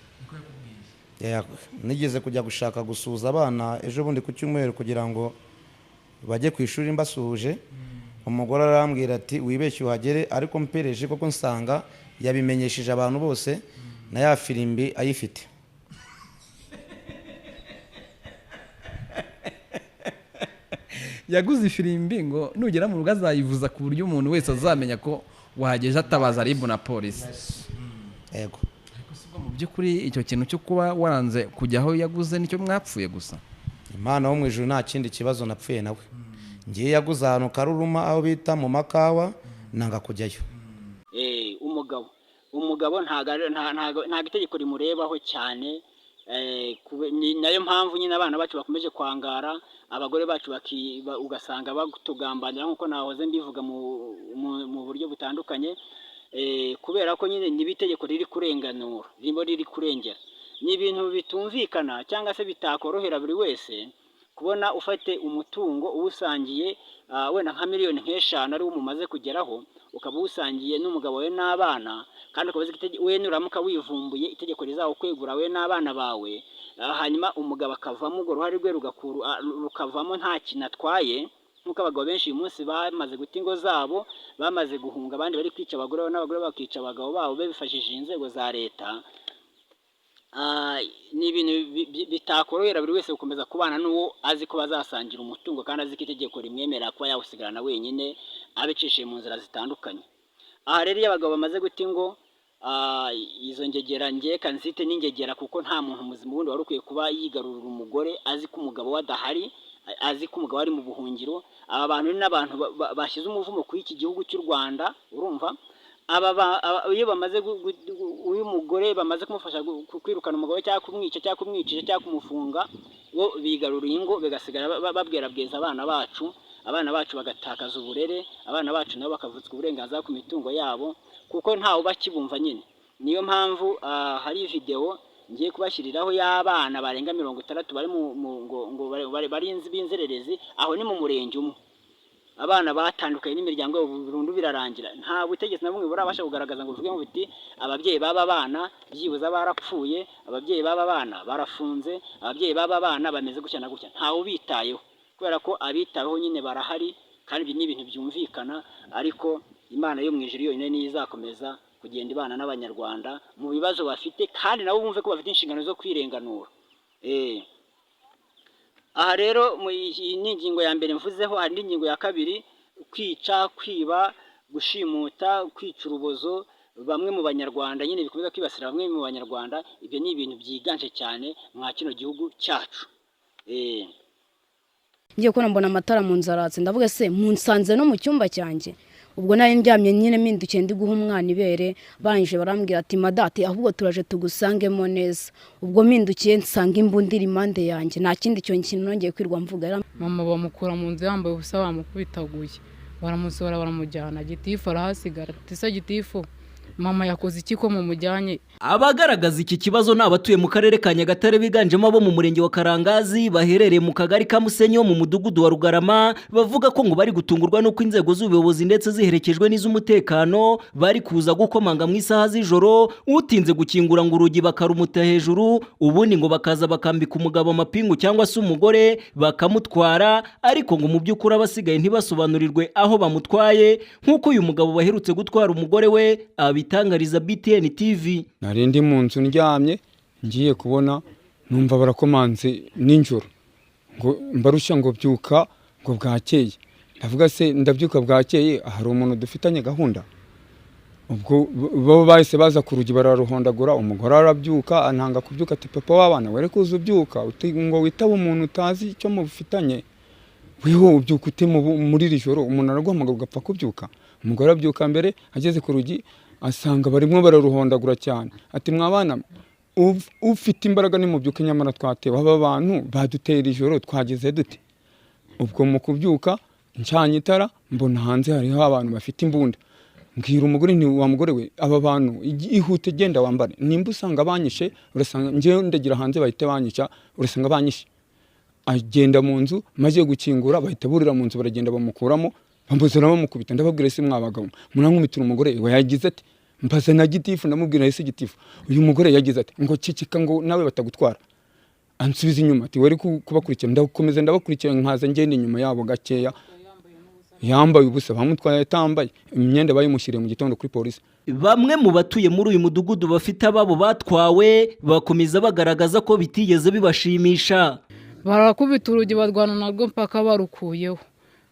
Nigeze kujya gushaka gusuhuza abana ejo bundi ku cyumweru kugira ngo bajye ku ishuri mbasuhuje. Umugore arambwira ati wibeshye uhagere, ariko mpereje koko nsanga yabimenyesheje abantu bose na ya firimbi ayifite. Yaguze ifirimbi ngo nugera mu rugo azayivuza ku buryo umuntu wese azamenya ko wahageje, atabaza RIB na polisi. Yego. Mu by'ukuri icyo kintu cyo kuba waranze kujya aho yaguze nicyo mwapfuye gusa? Imana wo mu ijuru nta kindi kibazo napfuye nawe. Ngiye yaguze ahantu Karuruma aho bita mu Makawa, nanga kujyayo. Umugabo ntago itegeko rimurebaho cyane. Ni nayo mpamvu nyine abana bacu bakomeje kwangara, abagore bacu ugasanga batugambanira nk'uko nahoze mbivuga mu buryo butandukanye, kubera ko nyine n'ibitegeko riri kurenganura, riri kurengera. Ni ibintu bitumvikana cyangwa se bitakorohera buri wese kubona ufate umutungo uwusangiye wenda nka miliyoni nk'eshanu ari wo mumaze kugeraho, ukaba uwusangiye n'umugabo we n'abana, kandi ukaba uzi we nuramuka wivumbuye itegeko rizawukwegura we n'abana bawe, hanyuma umugabo akavamo, urwo ruhare rwe rukavamo nta kintu atwaye. Nk'uko abagabo benshi uyu munsi bamaze guta ingo zabo, bamaze guhunga, abandi bari kwica abagore n'abagore bakica abagabo babo bifashishije inzego za leta. Ni ibintu bitakorohera buri wese gukomeza kubana n'uwo azi ko bazasangira umutungo, kandi azi ko itegeko rimwemerera kuba yawusigarana wenyine abicishije mu nzira zitandukanye. Aha rero iyo abagabo bamaze guta ingo, izo ngegera ngeka nzite n'ingegera, kuko nta muntu muzima wundi wari ukwiye kuba yigarurira umugore azi ko umugabo we adahari, azi ko umugabo ari mu buhungiro. Aba bantu ni n'abantu bashyize umuvumo kuri iki gihugu cy'u Rwanda, urumva. Iyo bamaze uyu mugore bamaze kumufasha kwirukana umugabo cyangwa kumwica cyangwa kumwicisha cyangwa kumufunga, bo bigaruriye ingo, bigasigara babwira bweza abana bacu bagatakaza uburere, abana bacu nabo bakavutswa uburenganzira ku mitungo yabo, kuko ntawe bakibumva nyine. Niyo mpamvu hari video ngiye kubashyiriraho y'abana barenga 60 bari bari b'inzererezi, aho ni mu murenge umwe. Abana batandukanye n'imiryango yabo burundu birarangira. Nta butegetsi na bumwe burabasha kugaragaza ngo uvuge ngo biti ababyeyi baba bana byibuza barapfuye, ababyeyi baba bana barafunze, ababyeyi baba bana bameze gutya na gutya. Ntawe ubitayeho, kubera ko abitayeho nyine barahari, kandi ibi ni ibintu byumvikana. Ariko Imana yo mu ijuru yonyine niyo izakomeza kugenda ibana n'abanyarwanda mu bibazo bafite, kandi nabo bumve ko bafite inshingano zo kwirenganura. aha rero iyi ni ingingo ya mbere mvuzeho, hari n'ingingo ya kabiri, kwica, kwiba, gushimuta, kwica urubozo bamwe mu banyarwanda, nyine bikomeza kwibasira bamwe mu banyarwanda. Ibyo ni ibintu byiganje cyane mwa kino gihugu cyacu. ngiye kubona mbona amatara mu nzaratse, ndavuga se munsanze no mu cyumba cyanjye. Ubwo nari ndyamye nyine mpindukiye ndi guha umwana ibere, banje barambwira ati madate ahubwo turaje tugusangemo neza. Ubwo mpindukiye nsanga imbunda iri impande yanjye, nta kindi kintu nongeye kwirwa mvuga. Mama bamukura mu nzu yambaye ubusa bamukubitaguye, baramusohora baramujyana, gitifu arahasigara. Tisa gitifu mama yakoze iki ko mumujyanye? Abagaragaza iki kibazo ni abatuye mu karere ka Nyagatare biganjemo abo mu murenge wa Karangazi baherereye mu kagari ka Musenyi wo mu mudugudu wa Rugarama, bavuga ko ngo bari gutungurwa nuko inzego z'ubuyobozi ndetse ziherekejwe n'iz'umutekano bari kuza gukomanga mu isaha z'ijoro, utinze gukingura ngo urugi bakarumuta hejuru, ubundi ngo bakaza bakambika umugabo amapingu cyangwa se umugore bakamutwara, ariko ngo mu by'ukuri abasigaye ntibasobanurirwe aho bamutwaye, nk'uko uyu mugabo baherutse gutwara umugore we bitangariza BTN TV. Nari ndi mu nzu ndyamye, ngiye kubona numva barakomanze ninjoro ngo mbarusha ngo byuka ngo bwakeye. Ndavuga se ndabyuka bwakeye, hari umuntu dufitanye gahunda? Ubwo bo bahise baza ku rugi bararuhondagura, umugore arabyuka antanga kubyuka, ati papa w'abana were kuza ubyuka ngo witaba umuntu utazi icyo mufitanye, weho ubyuka ute muri iri joro? Umuntu araguhamagara ugapfa kubyuka. Umugore abyuka mbere, ageze ku rugi asanga barimo bararuhondagura cyane, ati mwabana ufite imbaraga nimubyuke, nyamara twatewe, aba bantu badutera ijoro twageze dute? Ubwo mu kubyuka ncanye itara, mbona hanze hariho abantu bafite imbunda. Mbwira umugore nti wa mugore we, aba bantu ihute genda wambare, nimba usanga banyishe urasanga nje ndagira hanze bahite banyica, urasanga banyishe. Agenda mu nzu, maze gukingura bahita burira mu nzu, baragenda bamukuramo, bambuzana bamukubita. Ndababwira se mwabagabo munankumitira umugore we, yagize ati mbaza na gitifu, ndamubwira ese gitifu uyu mugore yagize ati ngo ceceka ngo nawe batagutwara. Ansubiza inyuma ati wari kubakurikira. Ndakomeza ndabakurikira, nkaza ngende inyuma yabo gakeya, yambaye ubusa bamutwaye atambaye imyenda, bayimushyiriye mu gitondo kuri polisi. Bamwe mu batuye muri uyu mudugudu bafite ababo batwawe bakomeza bagaragaza ko bitigeze bibashimisha. Barakubita urugi barwana narwo mpaka barukuyeho.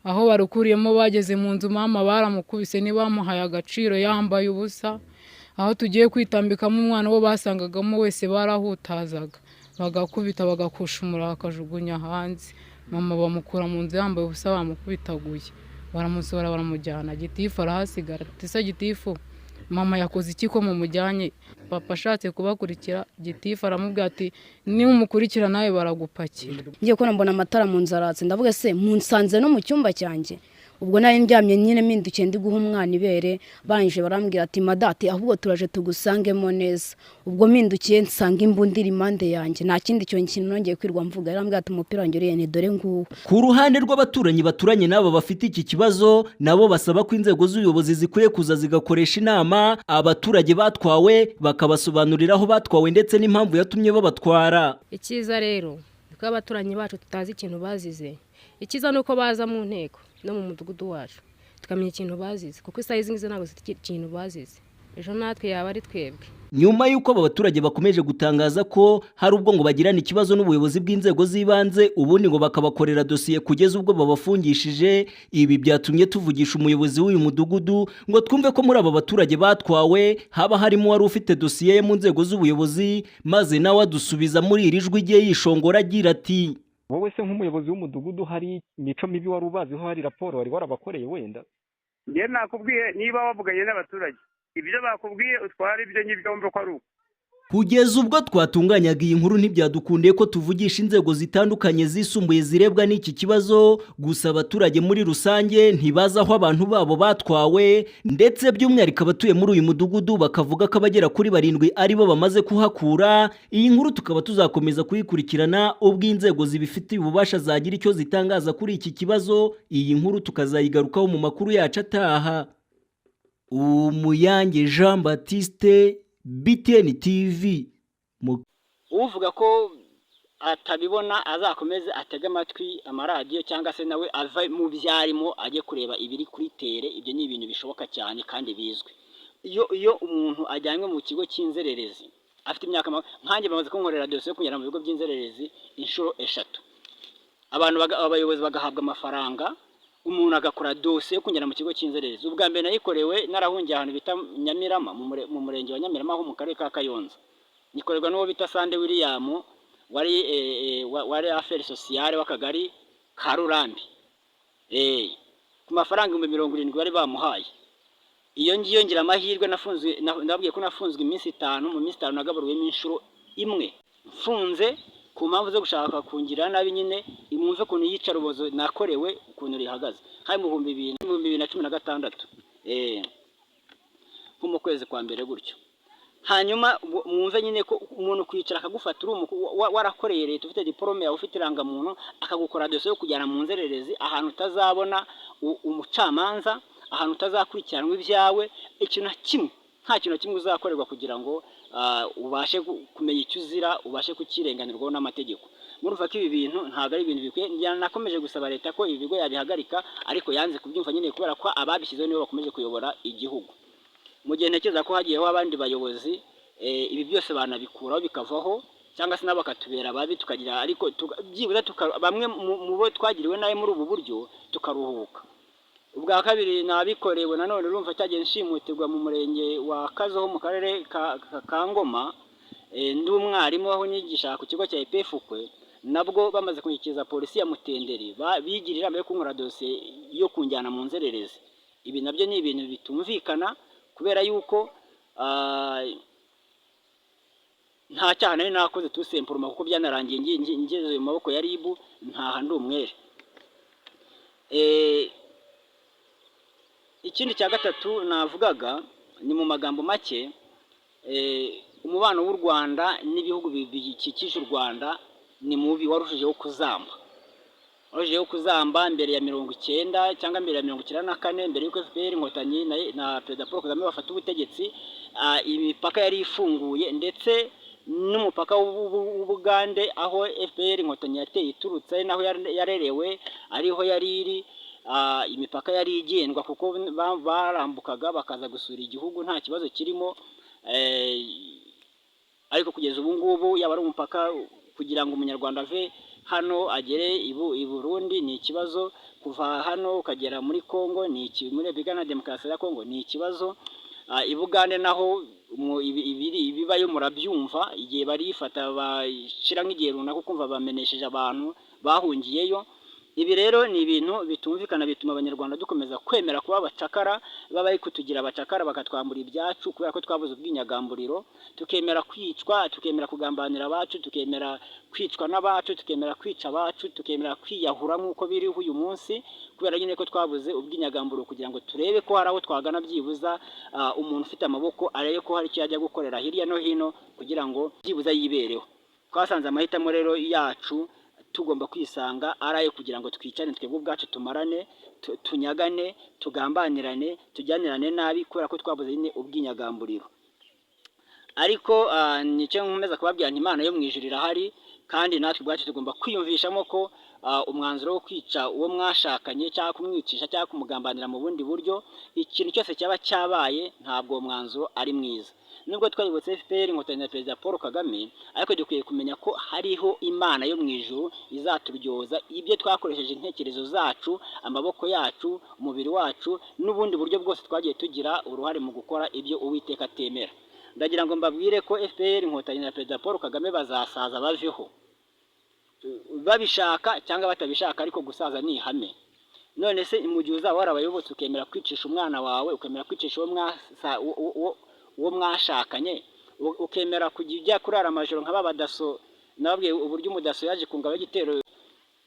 Aho barukuriyemo bageze mu nzu, mama baramukubise ntibamuhaye agaciro, yambaye ubusa. Aho tugiye kwitambikamo umwana wo basangagamo wese barahutazaga, bagakubita bagakusha umuraka akajugunya hanze. Mama bamukura mu nzu yambaye ubusa bamukubitaguye, baramusohora baramujyana, gitifu arahasigara. Tisa gitifu mama yakoze iki ko mumujyanye? Papa ashatse kubakurikira, gitifu aramubwira ati nimukurikira nawe baragupakira. Ngiye kubona mbona amatara mu nzaratse, ndavuga se munsanze no mu cyumba cyanjye. Ubwo nari ndyamye nyine mpindukiye ndi guha umwana ibere, banje barambwira ati madate ahubwo turaje tugusangemo neza. Ubwo mpindukiye nsanga imbunda iri impande yanjye, nta kindi kintu nongeye kwirwa mvuga. Yarambwira ati umupira wanjye uriye, ni dore nguwo. Ku ruhande rw'abaturanyi baturanye n'aba bafite iki kibazo, nabo basaba ko inzego z'ubuyobozi zikwiye kuza zigakoresha inama abaturage batwawe, bakabasobanurira aho batwawe ndetse n'impamvu yatumye babatwara. Ikiza rero ko abaturanyi bacu tutazi ikintu bazize, ikiza nuko baza mu nteko no mu mudugudu wacu tukamenya ikintu bazize, kuko isaha izi ngizi ntabwo zifite ikintu bazize. Ejo natwe yaba ari twebwe. Nyuma y'uko aba baturage bakomeje gutangaza ko hari ubwo ngo bagirana ikibazo n'ubuyobozi bw'inzego z'ibanze, ubundi ngo bakabakorera dosiye kugeza ubwo babafungishije, ibi byatumye tuvugisha umuyobozi w'uyu mudugudu ngo twumve ko muri aba baturage batwawe haba harimo wari ufite dosiye ye mu nzego z'ubuyobozi, maze nawe adusubiza muri iri jwi rye yishongora agira ati wowe se nk'umuyobozi w'umudugudu hari imico mibi wari ubaziho, hari raporo wari warabakoreye? Wenda njye nakubwiye niba wavuganye n'abaturage ibyo bakubwiye utwara ibyo ngibyo wumva ko ari uko. Kugeza ubwo twatunganyaga iyi nkuru ntibyadukundiye ko tuvugisha inzego zitandukanye zisumbuye zirebwa n'iki kibazo, gusa abaturage muri rusange ntibazi aho abantu babo batwawe, ndetse by'umwihariko abatuye muri uyu mudugudu bakavuga ko abagera kuri 7 aribo bamaze kuhakura. Iyi nkuru tukaba tuzakomeza kuyikurikirana ubwo inzego zibifitiye ububasha zagira icyo zitangaza kuri iki kibazo. Iyi nkuru tukazayigarukaho mu makuru yacu ataha. Umuyange Jean Baptiste, BTN TV. Uvuga ko atabibona azakomeze atega amatwi amaradiyo cyangwa se nawe ava mu byarimo ajye kureba ibiri kuri tere. Ibyo ni ibintu bishoboka cyane kandi bizwi. Iyo umuntu ajyanywe mu kigo abayobozi bagahabwa amafaranga, umuntu agakora dosiye yo kugera mu kigo cy'inzererezi. Ubwa mbere nayikorewe narahungiye ahantu bita Nyamirama mu murenge wa Nyamirama ho mu karere ka Kayonza, nikorerwa n'uwo bita Sande William wari affaire sociale w'akagari ka Rurambi, ku mafaranga 70,000 bari bamuhaye. Iyo ngiyo ngira amahirwe nafunzwe, ndabwiye ko nafunzwe iminsi 5, mu minsi 5 nagaburwemo inshuro imwe mfunze ku mpamvu zo gushaka kungira nabi nyine. Imwumve kuntu yica rubozo nakorewe ukuntu rihagaze hari mu 2016 nko mu kwezi kwa mbere gutyo. Hanyuma mwumve nyine ko umuntu kwicara akagufata uri warakoreye leta, ufite diplome yawe, ufite irangamuntu, akagukora dosiye yo kujyana mu nzererezi ahantu utazabona umucamanza, ahantu utazakurikiranwa ibyawe, ikintu kimwe, nta kintu kimwe uzakorerwa kugira ngo ubashe kumenya icyo uzira, ubashe kukirenganirwaho n'amategeko. Murumva ko ibi bintu ntabwo ari ibintu bikwiye. Nakomeje gusaba leta ko ibi bigo yabihagarika, ariko yanze kubyumva nyine kubera ko ababishyizeho nibo bakomeje kuyobora igihugu. Mu gihe ntekereza ko hagiyeho abandi bayobozi, ibi byose banabikuraho bikavaho, cyangwa se nabo bakatubera babi tukagira, ariko byibuze bamwe mu bo twagiriwe nawe muri ubu buryo tukaruhuka. Ubwa kabiri nabikorewe nanone, urumva cyagiye nshimutirwa mu murenge wa Kazoho mu karere ka Ngoma, ndi umwarimu aho nyigisha ku kigo cya EPFukwe. Nabwo bamaze kunyikiriza polisi ya Mutenderi, bigirira mbere kunkora dosiye yo kunjyana mu nzererezi. Ibi nabyo ni ibintu bitumvikana kubera yuko nta cyaha nari nakoze tusempuruma, kuko byanarangiye ngeze mu maboko ya RIB, ntaha ndi umwere. Ikindi cya gatatu navugaga ni mu magambo make, umubano w'u Rwanda n'ibihugu bikikije u Rwanda ni mubi, warushijeho kuzamba mbere ya 90 cyangwa mbere ya 94, mbere y'uko FPR Inkotanyi na Perezida Paul Kagame bafata ubutegetsi. Imipaka yari ifunguye, ndetse n'umupaka w'Ubugande aho FPR Inkotanyi yateye iturutse, naho yarerewe ariho yari iri. Imipaka yari igendwa kuko barambukaga bakaza gusura igihugu nta kibazo kirimo, ariko kugeza ubu ngubu yaba ari umupaka kugira ngo umunyarwanda ave hano agere i Burundi ni ikibazo, kuva hano ukagera muri Kongo ni muri Repubulika na Demokarasi ya Kongo ni ikibazo. I Bugande naho ibibayo murabyumva, igihe barifata bashira nk'igihe runaka ukumva bamenesheje abantu bahungiyeyo. Ibi rero ni ibintu bitumvikana, bituma abanyarwanda dukomeza kwemera kuba abacakara, baba kutugira abacakara bakatwambura ibyacu kubera ko twabuze ubwinyagamburiro, tukemera kwicwa, tukemera kugambanira abacu, tukemera kwicwa n'abacu, tukemera kwica abacu, tukemera kwiyahura nk'uko biriho uyu munsi, kubera nyine ko twabuze ubwinyagamburiro, kugira ngo turebe ko hari aho twagana byibuza umuntu ufite amaboko arebe ko hari icyo yajya gukorera hirya no hino kugira ngo byibuza yibereho. Twasanze amahitamo rero yacu tugomba kwisanga arayo kugira ngo twicane twebwe ubwacu, tumarane, tunyagane, tugambanirane, tujyanirane nabi kubera ko twabuze nyine ubwinyagamburiro. Ariko nicyo nkomeza kubabwira nti Imana yo mu ijuru irahari, kandi natwe ubwacu tugomba kwiyumvishamo ko umwanzuro wo kwica uwo mwashakanye cyangwa kumwicisha cyangwa kumugambanira mu bundi buryo, ikintu cyose cyaba cyabaye ntabwo uwo mwanzuro ari mwiza. Nubwo twayibutse FPR Inkotanyi na Perezida Paul Kagame, ariko dukwiye kumenya ko hariho Imana yo mu ijuru izaturyoza ibyo twakoresheje intekerezo zacu, amaboko yacu, umubiri wacu, n'ubundi buryo bwose twagiye tugira uruhare mu gukora ibyo Uwiteka atemera. Ndagira ngo mbabwire ko FPR Inkotanyi na Perezida Paul Kagame bazasaza baveho, babishaka cyangwa batabishaka, ariko gusaza ni ihame. None se mu gihe uzaba warabayobotse ukemera kwicisha umwana wawe, ukemera kwicisha uwo mwashakanye, ukemera kujya kurara amajoro nka babadaso, nababwiye uburyo umudaso yaje kungaba igitero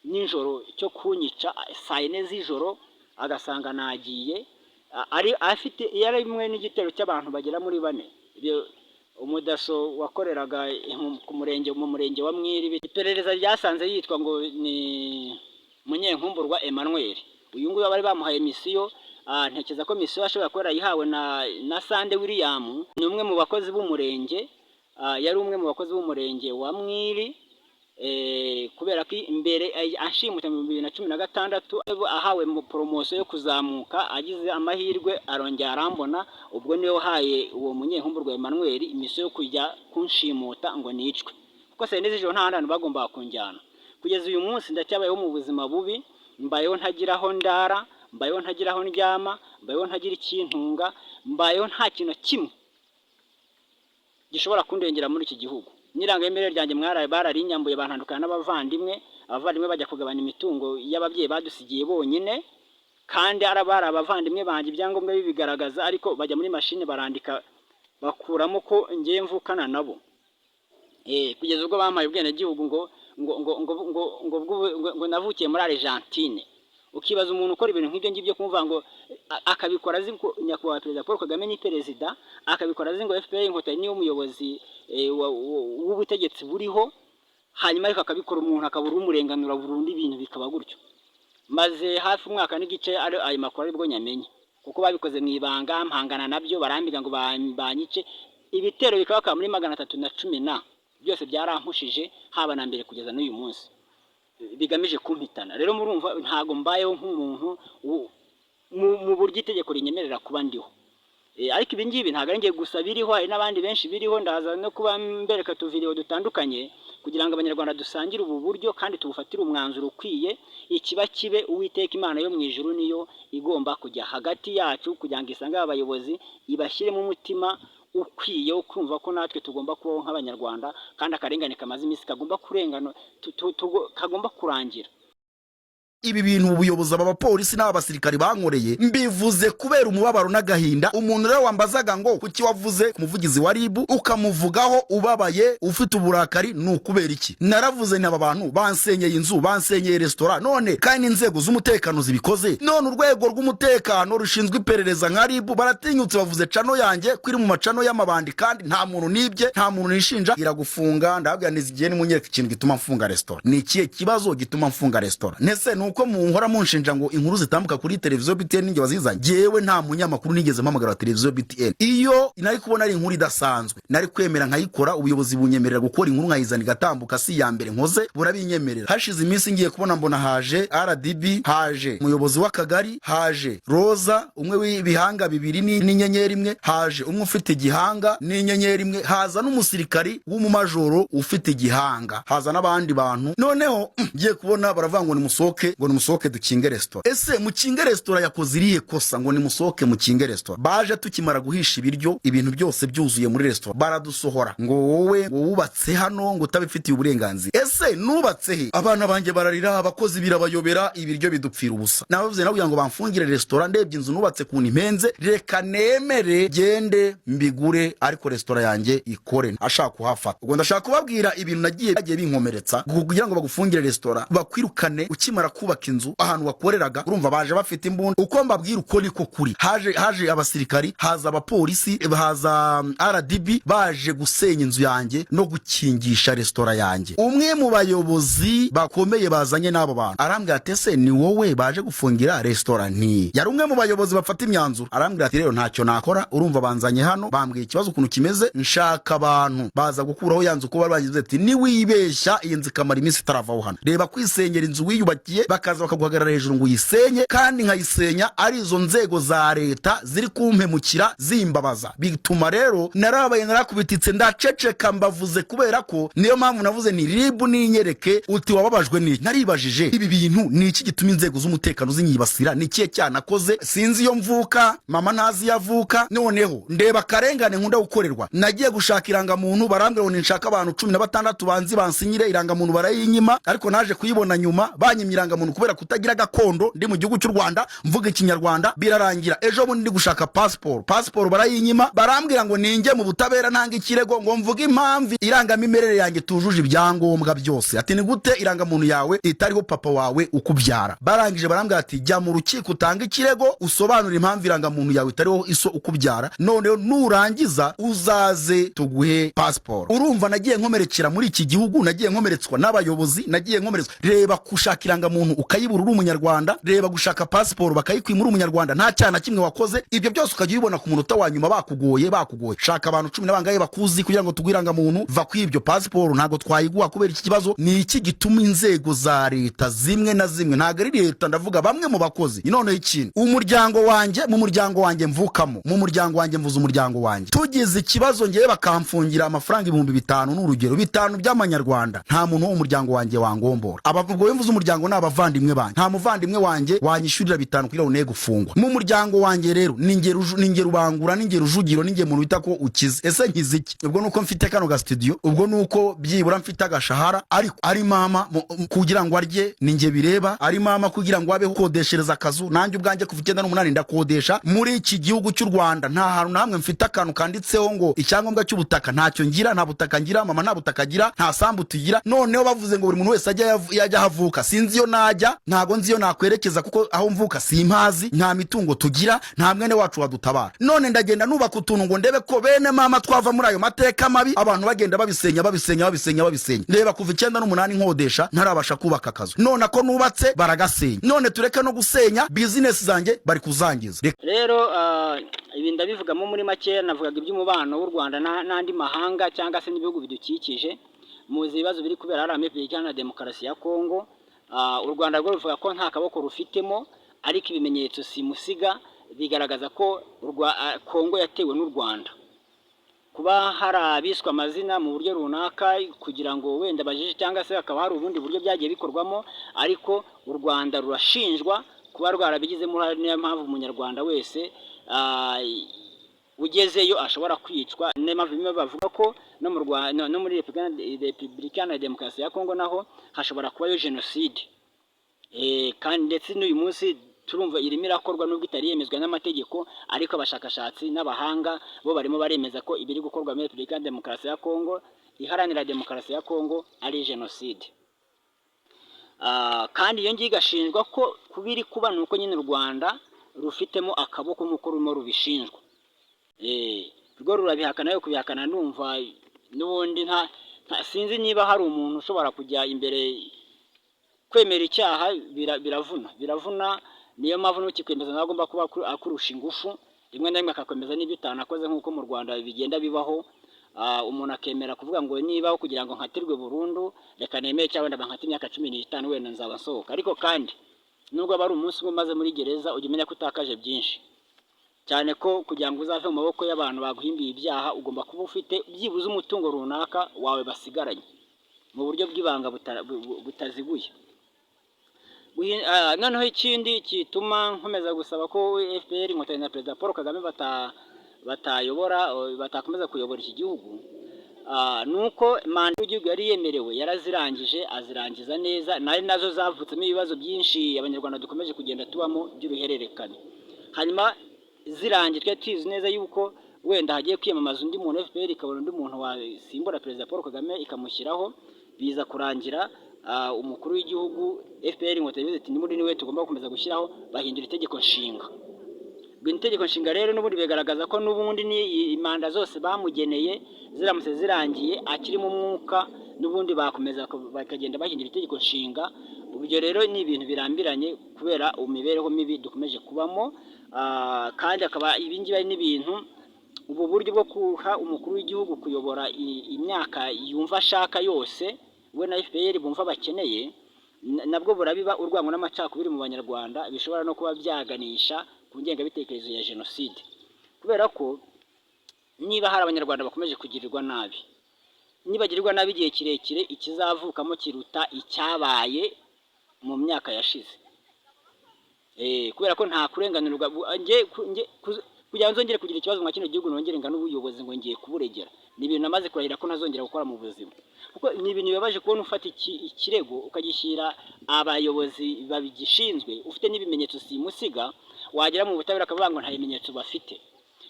nijoro cyo kunyica saa 4 z'ijoro, agasanga nagiye ari afite yari imwe n'igitero cy'abantu bagera muri 4. Umudaso wakoreraga mu murenge wa Mwiri, iperereza ryasanze yitwa ngo ni Munyenkumburwa Emmanuel. Uyu nguyu bari bamuhaye misiyo, ntekereza ko misiyo ashobora kuba yihawe na Sande William, ni umwe mu bakozi b'umurenge, yari umwe mu bakozi b'umurenge wa Mwiri, kubera ko imbere ashimuta mu 2016 ahawe mu promotion yo kuzamuka, agize amahirwe arongera arambona, ubwo niyo haye uwo Munyenkumburwa Emmanuel imisiyo yo kujya kunshimuta ngo nicwe, kuko se nizijoro nta hantu bagomba kunjyana, kugeza uyu munsi ndacyabayeho mu buzima bubi, mbayeho ntagira aho ndara, mbayeho ntagira aho ndyama, mbayeho ntagira ikintunga, mbayeho nta kintu kimwe gishobora kundengera muri iki gihugu. N'irangayemerere ryanjye bararinyambuye bantandukana n'abavandimwe, abavandimwe bajya kugabanya imitungo y'ababyeyi badusigiye bonyine, kandi bari abavandimwe banjye ibyangombwa bibigaragaza, ariko bajya muri mashini barandika bakuramo ko ngiye mvukana nabo. Kugeza ubwo bampaye ubwenegihugu ngo navukiye muri Argentine. Ukibaza umuntu ukora ibintu nk'ibyo ngibyo kumva ngo akabikora azi ko nyakubahwa Perezida Paul Kagame ni perezida, akabikora azi ngo FPR Inkotanyi niyo muyobozi w'ubutegetsi buriho, hanyuma ariko akabikora umuntu akabura umurenganura burundu, ibintu bikaba gutyo. Maze hafi umwaka n'igice ayo makuru aribwo nyamenye, kuko babikoze mu ibanga, mpangana nabyo, barambiga ngo banyice. Ibitero bikaba muri 310 byose byarampushije, haba na mbere kugeza n'uyu munsi, bigamije kumpitana. Rero murumva ntago mbayeho nk'umuntu mu buryo itegeko rinyemerera kuba ndiho. Ariko ibi ngibi ntago ari ngiye gusa biriho, hari n'abandi benshi biriho. Ndaza no kuba mbereka tuvideo dutandukanye kugira ngo abanyarwanda dusangire ubu buryo kandi tubufatire umwanzuro ukwiye. Ikiba kibe, Uwiteka Imana yo mu ijuru niyo igomba kujya hagati yacu kugira ngo isange abayobozi, ibashyiremo umutima ukwiye wo kumva ko natwe tugomba kubaho nk'abanyarwanda, kandi akarengane kamaze iminsi kagomba kurengana, kagomba kurangira. Ibi bintu ubuyobozi abapolisi n'abasirikari bankoreye mbivuze kubera umubabaro n'agahinda. Umuntu rero wambazaga ngo kuki wavuze ku muvugizi wa RIB ukamuvugaho ubabaye ufite uburakari, n'ukubera iki? Naravuze n'aba bantu bansenyeye inzu, bansenyeye restaurant, none kandi inzego z'umutekano zibikoze, none urwego rw'umutekano rushinzwe iperereza nka RIB baratinyutse bavuze cano yanjye kwiri mu macano y'amabandi, kandi nta muntu nibye, nta muntu nishinja. Iragufunga ndabwira nizigiye nimunyereka ikintu gituma mfunga restaurant. Ni ikihe kibazo gituma mfunga restaurant? Nese nuko muhora munshinja ngo inkuru zitambuka kuri televiziyo BTN ninge bazizanye. Jewe nta munyamakuru nigeze mpamagara televiziyo BTN. Iyo nari kubona ari inkuru idasanzwe nari kwemera nkayikora, ubuyobozi bunyemerera gukora inkuru nkayizana igatambuka, si ya mbere nkoze burabinyemerera. Hashize iminsi ngiye kubona mbona haje RDB, haje umuyobozi w'akagari, haje Roza umwe w'ibihanga bibiri n'inyenyeri imwe, haje umwe ufite igihanga n'inyenyeri imwe, haza n'umusirikari w'umumajoro ufite igihanga, haza n'abandi bantu. Noneho ngiye kubona baravuga ngo nimusoke, ngo nimusoke dukinge restaurant. Ese mukinge restaurant yakoze irihe kosa ngo nimusoke mukinge restaurant? Baje tukimara guhisha ibiryo, ibintu byose byuzuye muri restaurant, baradusohora ngo wowe wubatse hano ngo utabifitiye uburenganzira. Ese nubatse he? Abana banjye bararira, abakozi birabayobera, ibiryo bidupfira ubusa. Navuze nakugira ngo bamfungire restaurant, ndebye inzu nubatse ku nimpenze, reka nemere gende mbigure, ariko restaurant yanjye ikore ashaka kuhafata. Ubwo ndashaka kubabwira ibintu nagiye binkomeretsa kugira ngo bagufungire restaurant, bakwirukane ukimara kubaka inzu ahantu wakoreraga. Urumva baje bafite imbunda, uko mbabwira uko niko kuri. Haje abasirikari, haza abapolisi, haza RDB, baje gusenya inzu yanjye no gukingisha restaurant yanjye. Umwe mu bayobozi bakomeye bazanye n'abo bantu arambwira ati ese ni wowe baje gufungira restaurant? Ni yari umwe mu bayobozi bafata imyanzuro. Arambwira ati rero ntacyo nakora, urumva banzanye hano bambwiye ikibazo ukuntu kimeze, nshaka abantu baza gukuraho yanzu ko bagize ati ni wibeshya iyi nzu kamara iminsi itaravaho hano. Reba kwisengera inzu wiyubakiye, bakaza bakaguhagarara hejuru ngo uyisenye, kandi nkayisenya ari izo nzego za leta ziri kumpemukira zimbabaza. Bituma rero narabaye narakubititse ndaceceka mbavuze, kubera ko niyo mpamvu navuze ni RIB ninyereke uti wababajwe ni. Naribajije ibi bintu ni iki gituma inzego z'umutekano zinyibasira, ni kiye cyanakoze? Sinzi iyo mvuka, mama ntazi yavuka. Noneho ndeba karengane nkunda gukorerwa. Nagiye gushaka irangamuntu, barambwira ngo nshaka abantu 16 banzi bansinyire irangamuntu, barayinyima, ariko naje kuyibona nyuma banyimye irangamuntu kubera kutagira gakondo. Ndi mu gihugu cy'u Rwanda mvuga ikinyarwanda, birarangira. Ejo bundi ndi gushaka passport barayinyima, barambwira ngo ninge mu butabera ntanga ikirego ngo mvuge impamvu irangamimerere yanjye tujuje ibyangombwa byose. Ati ni gute irangamuntu yawe itariho papa wawe ukubyara? Barangije barambwira ati jya mu rukiko utanga ikirego usobanura impamvu irangamuntu yawe itariho iso ukubyara, noneho nurangiza uzaze tuguhe passport. Urumva nagiye nkomerekera muri iki gihugu, nagiye nkomeretswa n'abayobozi, nagiye nkomeretswa. Reba kushaka irangamuntu umuntu ukayibura uri umunyarwanda, reba gushaka pasiporo bakayikwima uri umunyarwanda nta cyana kimwe wakoze, ibyo byose ukajya ubibona ku munota wa nyuma bakugoye. Shaka abantu 10 n'abangaye bakuzi kugira ngo tugwiranga muntu va kwibyo pasiporo ntago twayiguha kubera iki kibazo. Ni iki gituma inzego za leta zimwe na zimwe, ntago ari leta ndavuga bamwe mu bakozi, none ikintu umuryango wanjye, mu muryango wanjye mvukamo, mu muryango wanjye mvuze umuryango wanjye, tugize ikibazo ngiye bakamfungira amafaranga 5,000 n'urugero 5 by'amanyarwanda, nta muntu wo mu muryango wanjye wangombora. Abavugwa mvuze umuryango n'abavandimwe banjye, nta muvandimwe wanjye wanyishurira 5 kugira ngo ne gufungwa. Mu muryango wanjye rero ninge rubangura, ninge rujugiro, ninge muntu bita ko ukize. Ese nkize iki? Ubwo nuko mfite kano ga studio, ubwo nuko byibura mfite agashahara, ariko ari mama kugira ngo arye ninge bireba, ari mama kugira ngo abeho kodeshereza akazu. Nanjye ubwanjye kuva 98 ndakodesha muri iki gihugu cy'u Rwanda, nta hantu namwe mfite akantu kanditseho ngo icyangombwa cy'ubutaka, ntacyo ngira, nta butaka ngira, mama nta butaka agira, nta sambu tugira. Noneho bavuze ngo buri muntu wese yajya havuka, sinzi yo najya, ntago nzi yo nakwerekeza kuko aho mvuka simpazi, nta mitungo tugira, nta mwene wacu wadutabara. None ndagenda nubaka utuntu ngo ndebe ko bene mama twava muri ayo mateka mabi, abantu bagenda babisenya. Reba kuva 98 nkodesha ntarabasha kubaka akazu, none ko nubatse baragasenya. None tureka no gusenya business zanjye bari kuzangiza. Rero ibi ndabivugamo muri make, navugaga iby'umubano w'u Rwanda n'andi mahanga cyangwa se n'ibihugu bidukikije. Muzi ibibazo biri kubera hari Repubulika Iharanira Demokarasi ya Kongo. U Rwanda rwo ruvuga ko nta kaboko rufitemo, ariko ibimenyetso simusiga bigaragaza ko Kongo yatewe n'u Rwanda. Kuba hari abiswa amazina mu buryo runaka kugira ngo wenda bajije cyangwa se hakaba hari ubundi buryo byagiye bikorwamo, ariko u Rwanda rurashinjwa kuba rwarabigizemo uruhare. Niyo mpamvu umunyarwanda wese ugezeyo ashobora kwicwa. Niyo mpamvu bimwe bavuga ko no mu Rwanda no muri Repubulika Iharanira Demokarasi ya Kongo naho hashobora kubayo jenoside. Kandi ndetse n'uyu munsi turumva irimo irakorwa nubwo itari yemezwa n'amategeko, ariko abashakashatsi n'abahanga bo barimo baremeza ko ibiri gukorwa muri Repubulika Iharanira Demokarasi ya Kongo, Iharanira Demokarasi ya Kongo ari jenoside. Kandi iyo ngiye igashinjwa ko kubiri kuba nuko nyine u Rwanda rufitemo akaboko nk'uko rurimo rubishinjwa. Rwo rurabihakana, yo kubihakana numva n'ubundi sinzi niba hari umuntu ushobora kujya imbere kwemera icyaha. Biravuna. Niyo mpamvu n'ukikwemeza nagomba kuba akurusha ingufu, rimwe na rimwe akakwemeza n'ibyo utanakoze, nk'uko mu Rwanda bigenda bibaho. Umuntu akemera kuvuga ngo niba kugira ngo nkatirwe burundu reka nemeye cyangwa ndabankata imyaka 15 wenda nzaba nsohoka. Ariko kandi nubwo bari umunsi umwe maze muri gereza, ujya umenya ko utakaje byinshi cyane, ko kugira ngo uzave mu maboko y'abantu baguhimbiye ibyaha ugomba kuba ufite byibuze umutungo runaka wawe basigaranye mu buryo bw'ibanga butaziguye. Noneho ikindi kituma nkomeza gusaba ko FPR Inkotanyi na Perezida Paul Kagame batakomeza kuyobora iki gihugu, nuko manda y'igihugu yari yemerewe yarazirangije, azirangiza neza, nazo zavutsemo ibibazo byinshi abanyarwanda dukomeje kugenda tubamo by'uruhererekane. Hanyuma zirangijwe tuzi neza yuko wenda hagiye kwiyamamaza undi muntu, FPR ikabona undi muntu wasimbura Perezida Paul Kagame ikamushyiraho, biza kurangira umukuru w'igihugu FPR Inkotanyi bivuze ati n'ubundi niwe tugomba gukomeza gushyiraho, bahindura itegeko nshinga. Itegeko nshinga rero n'ubundi bigaragaza ko n'ubundi ni imanda zose bamugeneye ziramutse zirangiye akiri mu mwuka, n'ubundi bakomeza bakagenda bahindura itegeko nshinga. Ubyo rero ni ibintu birambiranye kubera imibereho mibi dukomeje kubamo. Kandi akaba ibingibi ari n'ibintu, ubu buryo bwo kuha umukuru w'igihugu kuyobora imyaka yumva ashaka yose, we na FPR bumva bakeneye, nabwo burabiba urwango n'amacakubiri mu banyarwanda, bishobora no kuba byaganisha ku ngengabitekerezo ya jenoside. Kubera ko niba hari abanyarwanda bakomeje kugirirwa nabi, nibagirirwa nabi igihe kirekire, ikizavukamo kiruta icyabaye mu myaka yashize. Kubera ko nta kurenganurwa kugira ngo nzongere kugira ikibazo mwa kino gihugu nongere ngana ubuyobozi ngo ngiye kuburegera, ni ibintu namaze kurahira ko nazongera gukora mu buzima. Kuko ni ibintu bibabaje kubona ufata ikirego ukagishyira abayobozi babigishinzwe, ufite n'ibimenyetso simusiga, wagera mu butabera akavuga ngo nta bimenyetso bafite,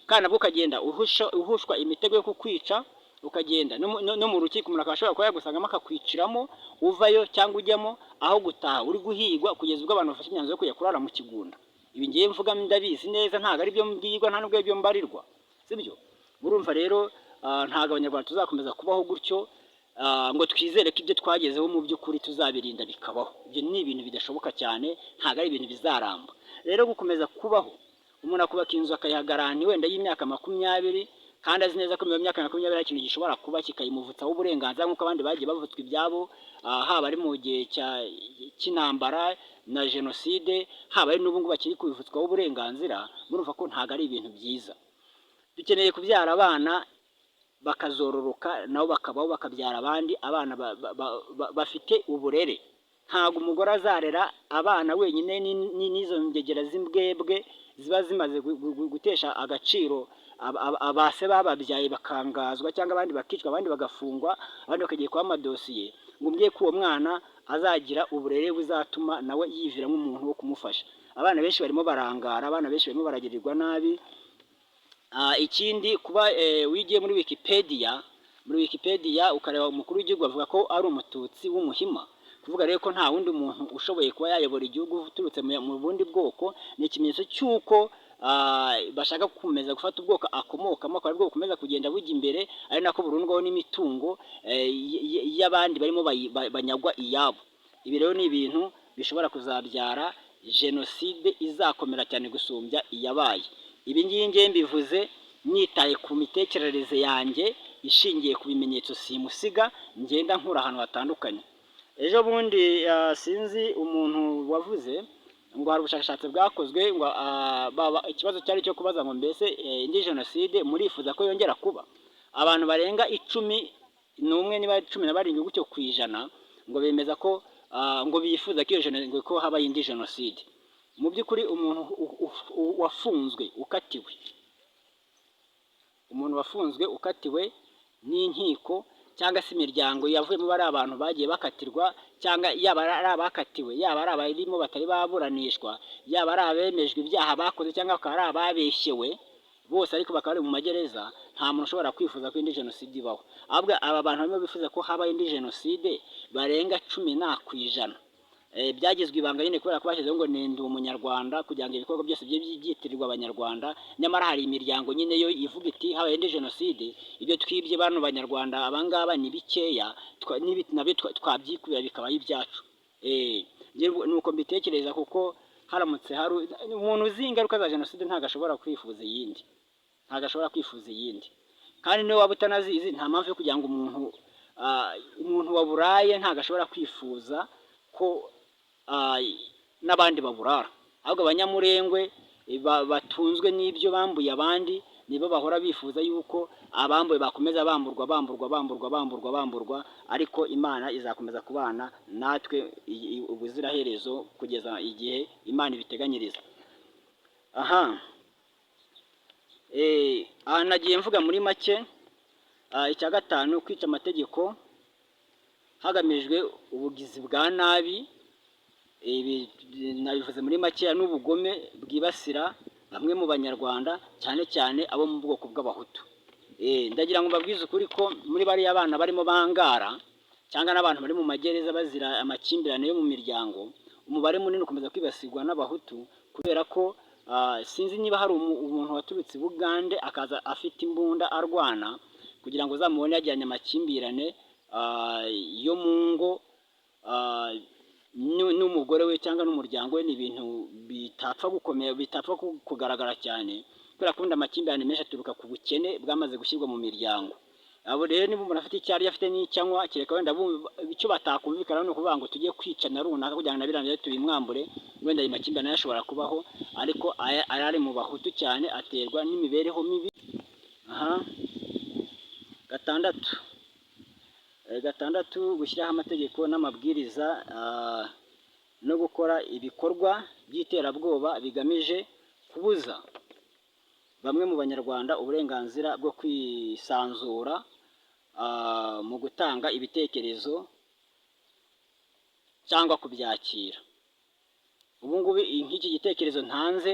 kandi nabwo ukagenda uhushwa imitego yo kukwica, ukagenda no mu rukiko umuntu akashobora kuba yagusangamo akakwiciramo, uvayo cyangwa ujyamo, aho gutaha uri guhigwa kugeza ubwo abantu bafashe imyanzuro yo kujya kurara mu kigunda. Ibi ngiye mvuga ndabizi neza, ntabwo ari byo mbwirwa, nta nubwo byo mbarirwa, sibyo? Urumva rero ntabwo abanyarwanda tuzakomeza kubaho gutyo. ngo twizere ko ibyo twagezeho mu by'ukuri tuzabirinda bikabaho. Ibyo ni ibintu bidashoboka cyane, ntabwo ari ibintu bizaramba. Rero gukomeza kubaho umuntu akubaka inzu akayihagarara wenda y'imyaka 20 kandi azi neza ko mu myaka 20 ari ikintu gishobora kuba kikayimuvutsaho uburenganzira nk'uko abandi bagiye bavutswa ibyabo, haba ari mu gihe cy'intambara na jenoside, haba ari n'ubu ngubu bakiri kubivutswaho uburenganzira. Murumva ko ntabwo ari ibintu byiza. Dukeneye kubyara abana bakazororoka, nabo bakabaho bakabyara abandi abana bafite uburere. Ntabwo umugore azarera abana wenyine n'izo ngegera z'imbwebwe ziba zimaze gutesha agaciro abase bababyaye bakangazwa, cyangwa abandi bakicwa, abandi bagafungwa, abandi bakagiye kuba amadosiye, ngo mbye ko uwo mwana azagira uburere buzatuma nawe yivira nk'umuntu wo kumufasha. Abana benshi barimo barangara, abana benshi barimo baragirirwa nabi. Ikindi kuba wigiye muri Wikipedia ukareba umukuru w'igihugu avuga ko ari umututsi w'umuhima, kuvuga rero ko nta wundi muntu ushoboye kuba yayobora igihugu uturutse mu bundi bwoko, ni ikimenyetso cy'uko bashaka gukomeza gufata ubwoko akomokamo, akaba aribwo bukomeza kugenda bujya imbere, ari nako burundwaho n'imitungo y'abandi barimo banyagwa iyabo. Ibi rero ni ibintu bishobora kuzabyara jenoside izakomera cyane gusumbya iyabaye. Ibi ngibi ngiye mbivuze nitaye ku mitekerereze yanjye ishingiye ku bimenyetso simusiga ngenda nkura ahantu hatandukanye. Ejo bundi sinzi umuntu wavuze ngo hari ubushakashatsi bwakozwe ngo ikibazo cyari cyo kubaza ngo mbese indi jenoside murifuza ko yongera kuba. Abantu barenga 11 niba 17 gutyo ku ijana ngo bemeza ko ngo bifuza ko iyo jenoside ko haba indi jenoside. Mu by'ukuri umuntu wafunzwe ukatiwe n'inkiko cyangwa se imiryango yavuyemo bari abantu bagiye bakatirwa, cyangwa yaba ari abakatiwe, yaba ari abarimo batari baburanishwa, yaba ari abemejwe ibyaha bakoze cyangwa akaba ari ababeshyewe, bose ariko bakaba bari mu magereza, nta muntu ushobora kwifuza ko indi jenoside ibaho. Ahubwo aba bantu barimo bifuza ko haba indi jenoside barenga 10%. Byagizwe ibanga nyine kubera ko bashyizeho ngo ndi umunyarwanda kugira ngo ibikorwa byose byitirirwa abanyarwanda. Nyamara hari imiryango nyine yo ivuga iti habaye indi jenoside, ibyo twibye bano banyarwanda abangaba ni bikeya, nabyo twabyikubira bikaba ibyacu. Nuko mbitekereza, kuko haramutse hari umuntu uzi ingaruka za jenoside ntabwo ashobora kwifuza iyindi, kandi niwe waba utanazizi nta mpamvu yo kugira ngo umuntu waburaye ntabwo ashobora kwifuza ko n'abandi baburara. Ahubwo abanyamurengwe batunzwe n'ibyo bambuye abandi nibo bahora bifuza yuko abambuye bakomeza bamburwa, ariko Imana izakomeza kubana natwe ubuziraherezo kugeza igihe Imana ibiteganyiriza. Aha nagiye mvuga muri make. Icya gatanu, kwica amategeko hagamijwe ubugizi bwa nabi. Ibi nabivuze muri make, n'ubugome bwibasira bamwe mu banyarwanda, cyane cyane abo mu bwoko bw'abahutu. Ndagira ngo mbabwize ukuri ko muri bariya abana barimo bangara cyangwa n'abantu bari mu magereza bazira amakimbirane yo mu miryango, umubare munini ukomeza kwibasirwa n'abahutu, kubera ko sinzi niba hari umuntu waturutse i Bugande akaza afite imbunda arwana kugira ngo uzamubone yajyanye amakimbirane yo mu ngo n'umugore we cyangwa n'umuryango we. Ni ibintu bitapfa gukomera, bitapfa kugaragara cyane, kubera ko amakimbirane menshi aturuka ku bukene bwamaze gushyirwa mu miryango. Abo rero niba umuntu afite icyari afite n'icyanywa, kereka wenda icyo batakumvikana ni ukuvuga ngo tujye kwicana runaka kugira ngo na biriya tubimwambure, wenda ayo makimbirane ashobora kubaho, ariko ari mu bahutu cyane aterwa n'imibereho mibi. Gatandatu, gushyiraho amategeko n'amabwiriza no gukora ibikorwa by'iterabwoba bigamije kubuza bamwe mu banyarwanda uburenganzira bwo kwisanzura mu gutanga ibitekerezo cyangwa kubyakira. Ubu ngubu nk'iki gitekerezo ntanze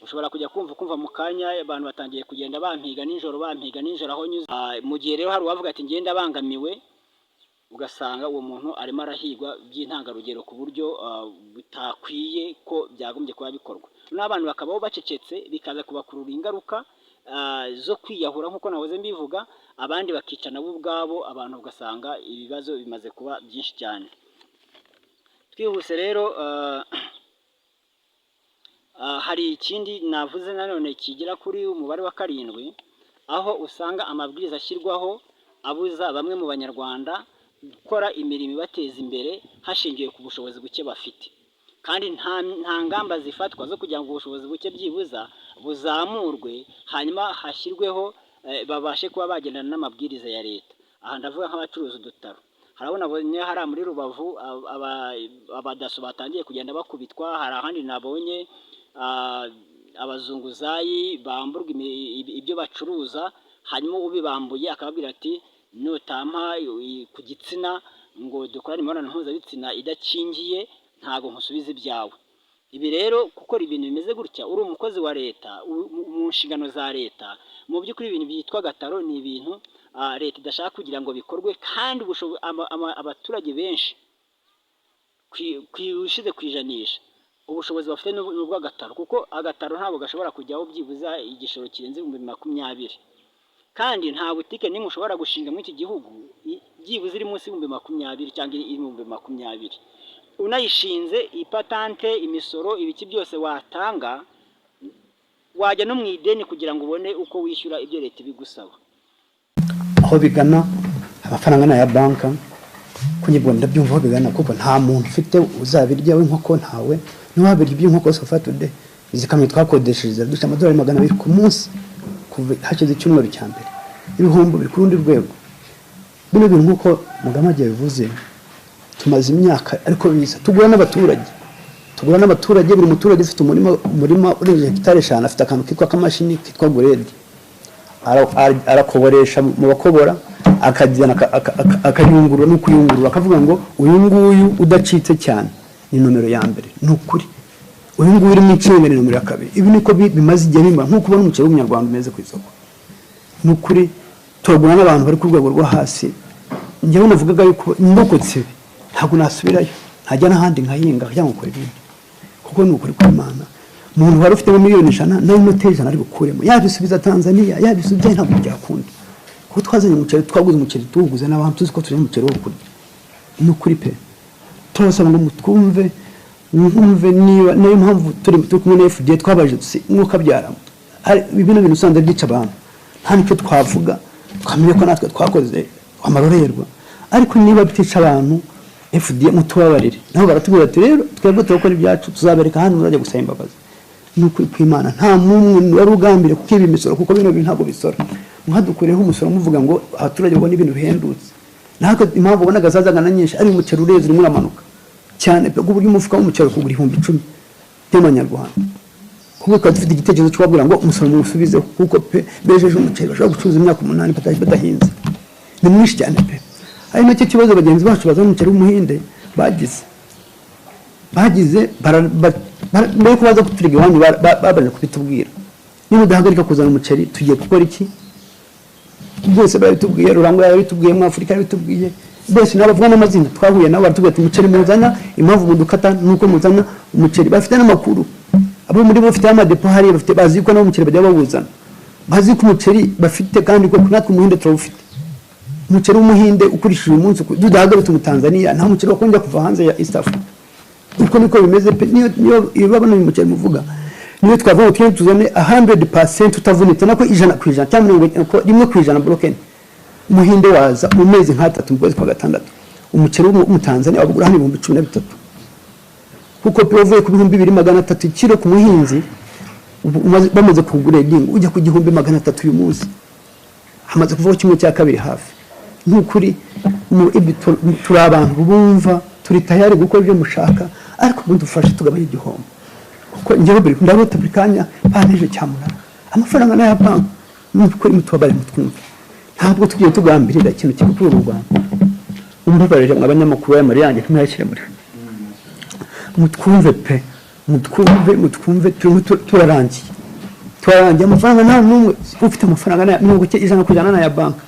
ushobora kujya kumva mu kanya abantu batangiye kugenda bampiga nijoro aho nyuze. Mu gihe rero hari uwavuga ati ngenda bangamiwe, ugasanga uwo muntu arimo arahigwa by'intangarugero ku buryo bitakwiye ko byagombye kuba bikorwa. N'abantu bakabaho bacecetse, bikaza kubakurura ingaruka zo kwiyahura nk'uko nahoze mbivuga, abandi bakica nabo ubwabo, abantu ugasanga ibibazo bimaze kuba byinshi cyane. Twihuse rero hari ikindi navuze nanone kigera kuri umubare wa 7, aho usanga amabwiriza ashyirwaho abuza bamwe mu banyarwanda gukora imirimo ibateza imbere hashingiwe ku bushobozi buke bafite, kandi nta ngamba zifatwa zo kugira ngo ubushobozi buke byibuza buzamurwe, hanyuma hashyirweho babashe kuba bagendana n'amabwiriza ya leta. Aha ndavuga nk'abacuruza udutaro, harabona hari muri Rubavu abadaso batangiye kugenda bakubitwa, hari ahandi nabonye abazunguzayi bamburwa ibyo bacuruza, hanyuma ubibambuye akababwira ati nutampa ku gitsina ngo dukorane imibonano mpuzabitsina idakingiye ntago nkusubiza ibyawe. Ibi rero gukora ibintu bimeze gutya uri umukozi wa leta mu nshingano za leta, mu by'ukuri ibintu byitwa gataro ni ibintu leta idashaka kugira ngo bikorwe, kandi abaturage benshi ushize kwijanisha ubushobozi bafite n'ubw'agataro, kuko agataro ntabwo gashobora kujyaho byibuza igishoro kirenze 20,000, kandi nta butike nimwe ushobora gushinga muri iki gihugu byibuze iri munsi y'20,000 cyangwa iri 20,000. Unayishinze ipatante, imisoro, ibiki byose watanga, wajya no mu ideni kugira ngo ubone uko wishyura ibyo leta ibigusaba. Aho bigana amafaranga na ya banka kunyibwo ndabyumva bigana, kuko nta muntu ufite uzabirya w'inkoko ntawe n'uwabirya iby'inkoko Sofatude izikamyo twakodesheje dusha amadolari 200 ku munsi kuva hashize icyumweru cya mbere, ibihumbi biri ku rundi rwego. Bino bintu nk'uko Mugamage bivuze tumaze imyaka ariko biza tugura n'abaturage, buri muturage ufite umurima urengeje hegitari 5 afite akantu kitwa kamashini kitwa grade, arakoboresha mu bakobora akajyana akayungurura no kuyungurura, akavuga ngo uyu nguyu udacitse cyane ni nomero ya mbere, n'ukuri uyu nguyu uri mu icumi ni nomero ya 2. Ibi niko bimaze igihe bimba, nk'uko ubona umuceri w'umunyarwanda umeze ku isoko. N'ukuri turagura n'abantu bari ku rwego rwo hasi. Njyewe navugaga yuko ndokotse ntabwo nasubirayo, ntajya n'ahandi nkahinga cyangwa gukora ibindi, kuko ni ukuri kw'Imana. Umuntu wari ufite miliyoni 100 nayo inote 100 ari bukuremo, yabisubiza Tanzania, yabisubiza ntabwo byakunda, kuko twazanye umuceri, twaguze umuceri tuwuguze n'abantu tuzi ko turi umuceri wo kurya. Ni ukuri pe turasaba ngo mutwumve, mwumve niba nayo mpamvu turi kumwe na FDA twabaje mwuka byaramo ibintu bintu usanze byica abantu, nta nicyo twavuga, twamenye ko natwe twakoze amarorerwa, ariko niba bitica abantu FDA mutubabarire. Naho baratubwira ati rero twebwe turakora ibyacu, tuzabereka hano muzajya gusaba imbabazi. Nuko kw'Imana nta mumwe wari ugambire kukiba imisoro, kuko bino bintu ntabwo bisora. Mwadukureho umusoro muvuga ngo abaturage babone ibintu bihendutse, nako impamvu ubona gazazagana nyinshi ari umuceri ureze urimo uramanuka cyane pe, kuburyo umufuka w'umuceri kugura 10,000 y'amanyarwanda. Kuko twari dufite igitekerezo cyo kubabwira ngo umusoro muwusubizeho, kuko pe bejeje umuceri bashobora gucuruza imyaka 8 badahinze, ni mwinshi cyane pe. Ari nacyo kibazo bagenzi bacu bazana umuceri w'umuhinde bagize mbere ko baza kuturiga iwanyu babaje kubitubwira, niba udahagarika kuzana umuceri tugiye gukora iki? Byose babitubwiye, Rurangwa yabitubwiye, mu Afurika yabitubwiye, bose n'abavuga n'amazina twahuye nabo baratubwira ati umuceri muzana, impamvu mudukata nuko muzana umuceri. Bafite n'amakuru, abo muri bo bafite amadepo hari, bafite bazi ko n'umuceri bajya bawuzana, bazi ko umuceri bafite, kandi ko natwe umuhinde turawufite. Umuceri w'umuhinde ukurishije umunsi dudahagarika mu Tanzania nta muceri wakongera kuva hanze ya East Africa. Uko niko bimeze pe, niyo ibabona uyu muceri muvuga, niyo twavuga ngo tuzane 100% utavunitse, nako 100% cyangwa 1% broken. Umuhinde waza mu mezi nk'atatu mu kwezi kwa gatandatu, umuceri mu Tanzania wagura hano 13,000, kuko pivuye ku 2,300 kilo ku muhinzi bamaze kugura edingo ujya ku 1,300 uyu munsi, hamaze kuvaho kimwe cya kabiri hafi. N'ukuri turi abantu bumva turi tayari gukora ibyo mushaka, ariko mudufashe tugabanya igihombo, kuko njyewe ndabota buri kanya baneje cyamurana amafaranga na ya banki. N'ukuri mutubabare mutwumve, ntabwo tugiye tugambirira ikintu kigukura u Rwanda. Umbabarire abanyamakuru ya Mariyange ntimwakire muri mutwumve pe, mutwumve turarangiye amafaranga nta numwe ufite amafaranga na 100% na ya banki.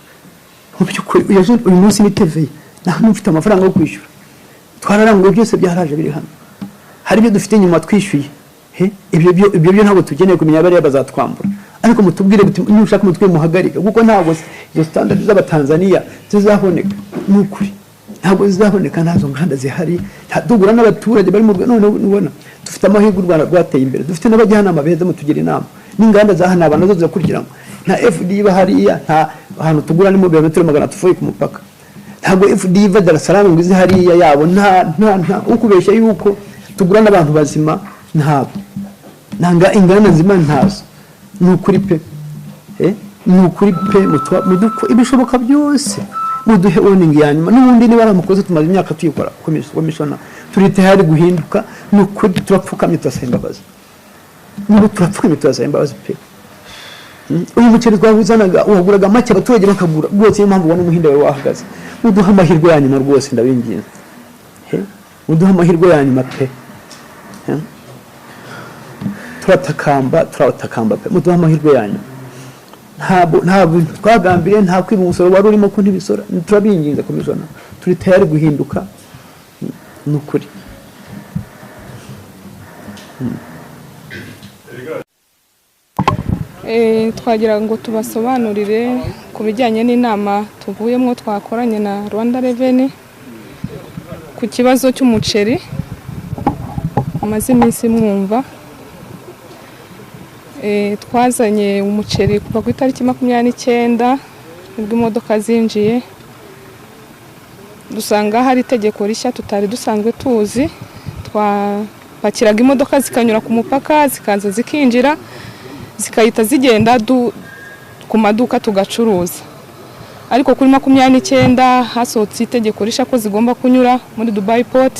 Mu by'ukuri uyu munsi ni TV nta n'ufite amafaranga yo kwishyura, twararanguye byose byaraje biri hano, hari ibyo dufite nyuma twishyuye. Ibyo ntabwo tukeneye kumenya bari bazatwambura, ariko mutubwire buti nushaka mutwe muhagarika kuko ntabwo izo standard z'abatanzania zizaboneka n'ukuri ntabwo zizaboneka nazo nganda zihari tugura n'abaturage bari mu none ubona dufite amahirwe u Rwanda rwateye imbere dufite n'abajyanama beza mutugira inama n'inganda zahana abantu nazo zizakurikirana nta FDI bahariya nta ahantu tugura ni mu birometero 200 tuvuye ku mupaka ntabwo FDI va Dar es Salaam ngo izi hariya yabo nta ukubeshya yuko tugura n'abantu bazima ntabo nanga inganda nzima ntazo n'ukuri pe n'ukuri pe muduko ibishoboka byose muduhe warning ya nyuma n'ubundi niba aramukoze tumaze imyaka tuyikora komishona turi tayari guhinduka n'ukuri turapfukamye turasaba imbabazi niba turapfukamye turasaba imbabazi pe uyu muceri twabuzanaga uhaguraga make abaturage bakagura rwose iyo mpamvu ubona umuhinda wawe wahagaze muduha amahirwe ya nyuma rwose ndabinginze muduha amahirwe ya nyuma pe turatakamba pe muduha amahirwe ya nyuma ntabwo twagambiriye nta kwiba umusoro wari urimo ko ntibisora turabinginze komishona turi tayari guhinduka n'ukuri twagira ngo tubasobanurire ku bijyanye n'inama tuvuyemo twakoranye na Rwanda Revenue ku kibazo cy'umuceri amaze iminsi mwumva twazanye umuceri kuva ku itariki 29 nibwo imodoka zinjiye dusanga hari itegeko rishya tutari dusanzwe tuzi twapakiraga imodoka zikanyura ku mupaka zikaza zikinjira zikahita zigenda ku maduka tugacuruza ariko kuri 29 hasohotse itegeko rishya ko zigomba kunyura muri Dubai Port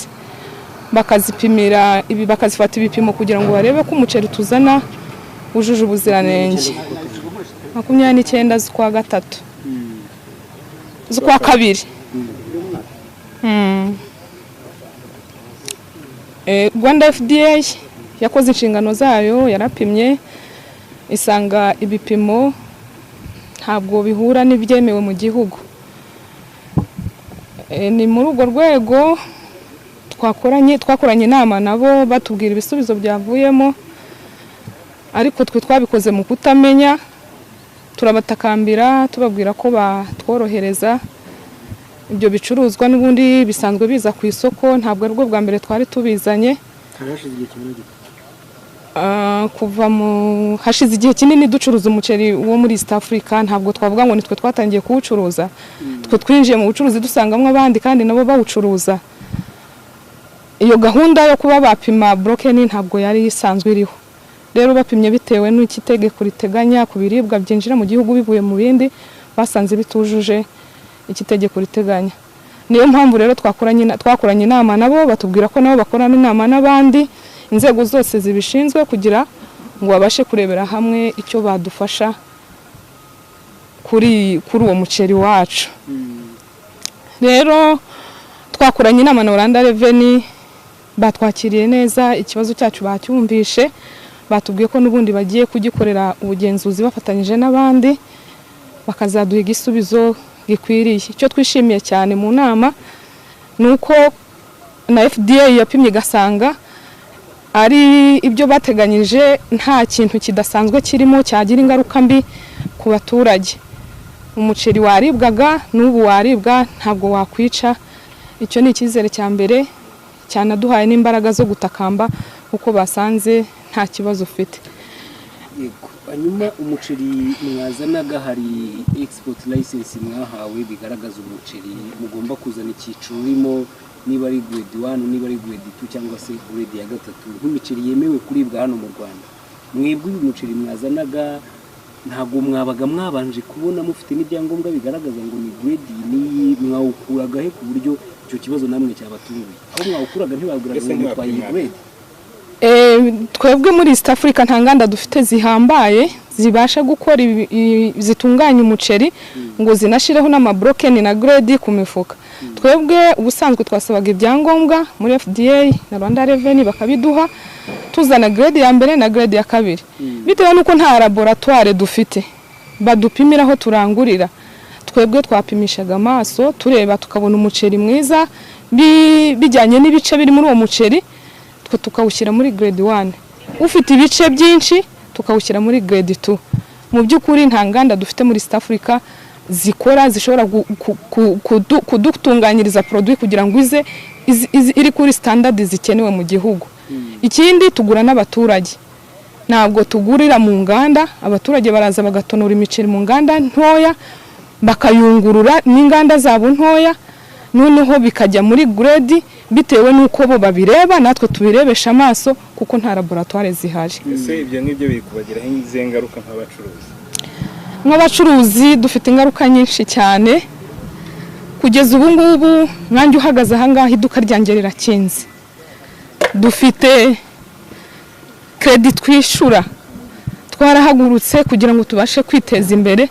bakazipimira bakazifata ibipimo kugira ngo barebe ko umuceri tuzana ujuje ubuziranenge 29 z'ukwa gatatu z'ukwa kabiri Rwanda FDA yakoze inshingano zayo yarapimye isanga ibipimo ntabwo bihura n'ibyemewe mu gihugu ni muri urwo rwego twakoranye inama nabo batubwira ibisubizo byavuyemo ariko twe twabikoze mu kutamenya turabatakambira tubabwira ko batworohereza ibyo bicuruzwa n'ubundi bisanzwe biza ku isoko ntabwo ari bwo bwa mbere twari tubizanye kuva mu hashize igihe kinini ducuruza umuceri wo muri East Africa ntabwo twavuga ngo nitwe twatangiye kuwucuruza twe twinjiye mu bucuruzi dusangamo abandi kandi nabo bawucuruza iyo gahunda yo kuba bapima broken ntabwo yari isanzwe iriho rero bapimye bitewe n'iki tegeko riteganya ku biribwa byinjira mu gihugu bivuye mu bindi basanze bitujuje iki tegeko riteganya niyo mpamvu rero twakoranye inama nabo batubwira ko nabo bakorana inama n'abandi inzego zose zibishinzwe kugira ngo babashe kurebera hamwe icyo badufasha kuri uwo muceri wacu rero twakoranye inama na Rwanda Revenue batwakiriye neza ikibazo cyacu bacyumvishe batubwiye ko n'ubundi bagiye kugikorera ubugenzuzi bafatanyije n'abandi bakazaduha igisubizo gikwiriye icyo twishimiye cyane mu nama nuko na FDA yapimye gasanga ari ibyo bateganyije nta kintu kidasanzwe kirimo cyagira ingaruka mbi ku baturage umuceri waribwaga n'ubu waribwa ntabwo wakwica icyo ni icyizere cya mbere cyanaduhaye n'imbaraga zo gutakamba uko basanze nta kibazo ufite hanyuma umuceri mwazanaga hari export license mwahawe bigaragaza umuceri mugomba kuzana icyiciro urimo niba ari grade 1 niba ari grade 2 cyangwa se grade ya gatatu nk'imiceri yemewe kuribwa hano mu Rwanda mwebwe uyu muceri mwazanaga ntabwo mwabaga mwabanje kubona mufite n'ibyangombwa bigaragaza ngo ni grade ni mwawukuraga he ku buryo icyo kibazo namwe cyabatunguye aho mwawukuraga ntibabwiraga ngo twayi grade twebwe muri East Africa nta nganda dufite zihambaye zibasha gukora zitunganya umuceri ngo zinashireho n'amabroken na grade ku mifuka twebwe ubusanzwe twasabaga ibyangombwa muri FDA na Rwanda Revenue bakabiduha tuzana grade ya mbere na grade ya kabiri bitewe nuko nta laboratoire dufite badupimiraho turangurira twebwe twapimishaga amaso tureba tukabona umuceri mwiza bijyanye n'ibice biri muri uwo muceri tukawushyira muri grade 1 ufite ibice byinshi tukawushyira muri grade 2 mu by'ukuri nta nganda dufite muri East Africa zikora zishobora kudutunganyiriza produit kugira ngo iri kuri standard zikenewe mu gihugu. Ikindi tugura n'abaturage, ntabwo tugurira mu nganda, abaturage baraza bagatonora imiceri mu nganda ntoya bakayungurura n'inganda zabo ntoya, noneho bikajya muri grade bitewe nuko bo babireba, natwe tubirebesha amaso kuko nta laboratoire zihari. Ese ibyo ngibyo biri kubagiraho izihe ngaruka nk'abacuruzi? Nk'abacuruzi dufite ingaruka nyinshi cyane. Kugeza ubu ngubu nkanjye uhagaze aha ngaha iduka ryanjye rirakinze, dufite credit twishura, twarahagurutse kugira ngo tubashe kwiteza imbere.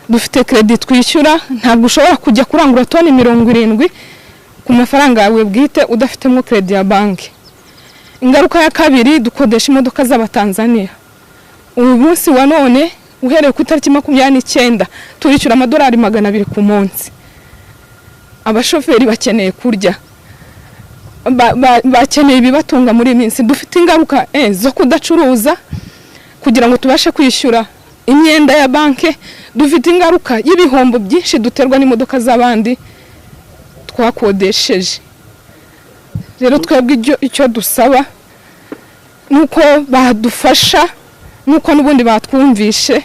Dufite credit twishyura, ntabwo ushobora kujya kurangura toni 70 ku mafaranga yawe bwite udafitemo credit ya banki. Ingaruka ya kabiri, dukodesha imodoka z'Abatanzania. Ubu munsi wa none uhereye ku itariki 29 turishyura amadolari 200 ku munsi. Abashoferi bakeneye kurya, bakeneye ibibatunga muri iminsi. Dufite ingaruka zo kudacuruza kugira ngo tubashe kwishyura imyenda ya banki. Dufite ingaruka y'ibihombo byinshi duterwa n'imodoka z'abandi twakodesheje. Rero twebwe icyo dusaba nuko badufasha, nuko n'ubundi batwumvishe.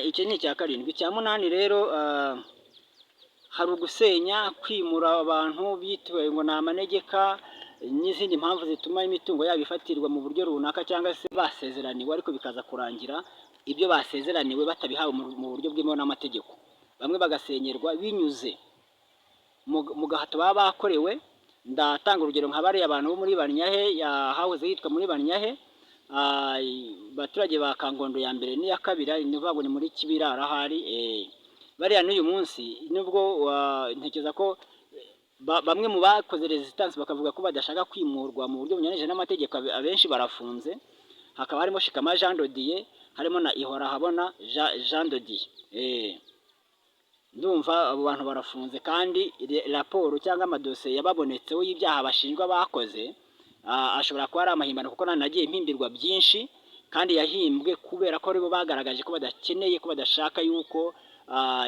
Icyo ni icya karindwi. Icya munani rero hari ugusenya, kwimura abantu bitewe ngo ni amanegeka n'izindi mpamvu zituma imitungo yabo ifatirwa mu buryo runaka cyangwa se basezeraniwe ariko bikaza kurangira ibyo basezeraniwe batabihawe mu buryo bwemewe n'amategeko. Bamwe bagasenyerwa binyuze mu gahato baba bakorewe. Ndatanga urugero nka bariya abantu bo muri Banyahe, yahahoze yitwa muri Banyahe, abaturage ba Kangondo ya mbere n'iya kabiri, ni vuga ngo ni muri Kibirara hari bariya n'uyu munsi nubwo ntekereza ko bamwe mu bakoze resistance bakavuga ko badashaka kwimurwa mu buryo bunyuranyije n'amategeko, abenshi barafunze. Hakaba harimo Shikama Jean Dodier, harimo na Ihora Habona Jean Dodier. Ndumva abo bantu barafunze kandi raporo cyangwa amadosiye yababonetseho y'ibyaha bashinjwa bakoze ashobora kuba ari amahimbano, kuko nanagiye mpimbirwa byinshi kandi yahimbwe kubera ko aribo bagaragaje ko badakeneye, ko badashaka yuko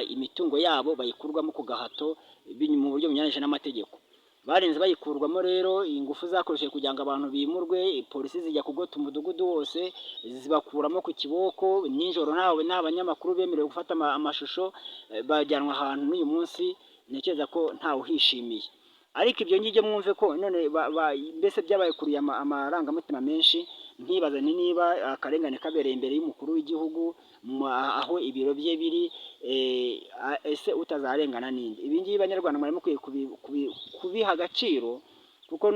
imitungo yabo bayikurwamo ku gahato mu buryo bunyuranyije n'amategeko. Barenze bayikurwamo rero, ingufu zakoresheje kugira ngo abantu bimurwe, polisi zijya kugota umudugudu wose zibakuramo ku kiboko nijoro, nta banyamakuru bemerewe gufata amashusho, bajyanwa ahantu n'uyu munsi ntekereza ko ntawe uhishimiye. Ariko ibyo ngibyo mwumve ko none mbese byabayekuriye amarangamutima menshi. Nkibaza niba akarengane kabereye imbere y'umukuru w'igihugu aho ibiro bye biri, ese utazarengana ninde? Ibi ngibi Banyarwanda mwari mukwiye kubiha agaciro, kuko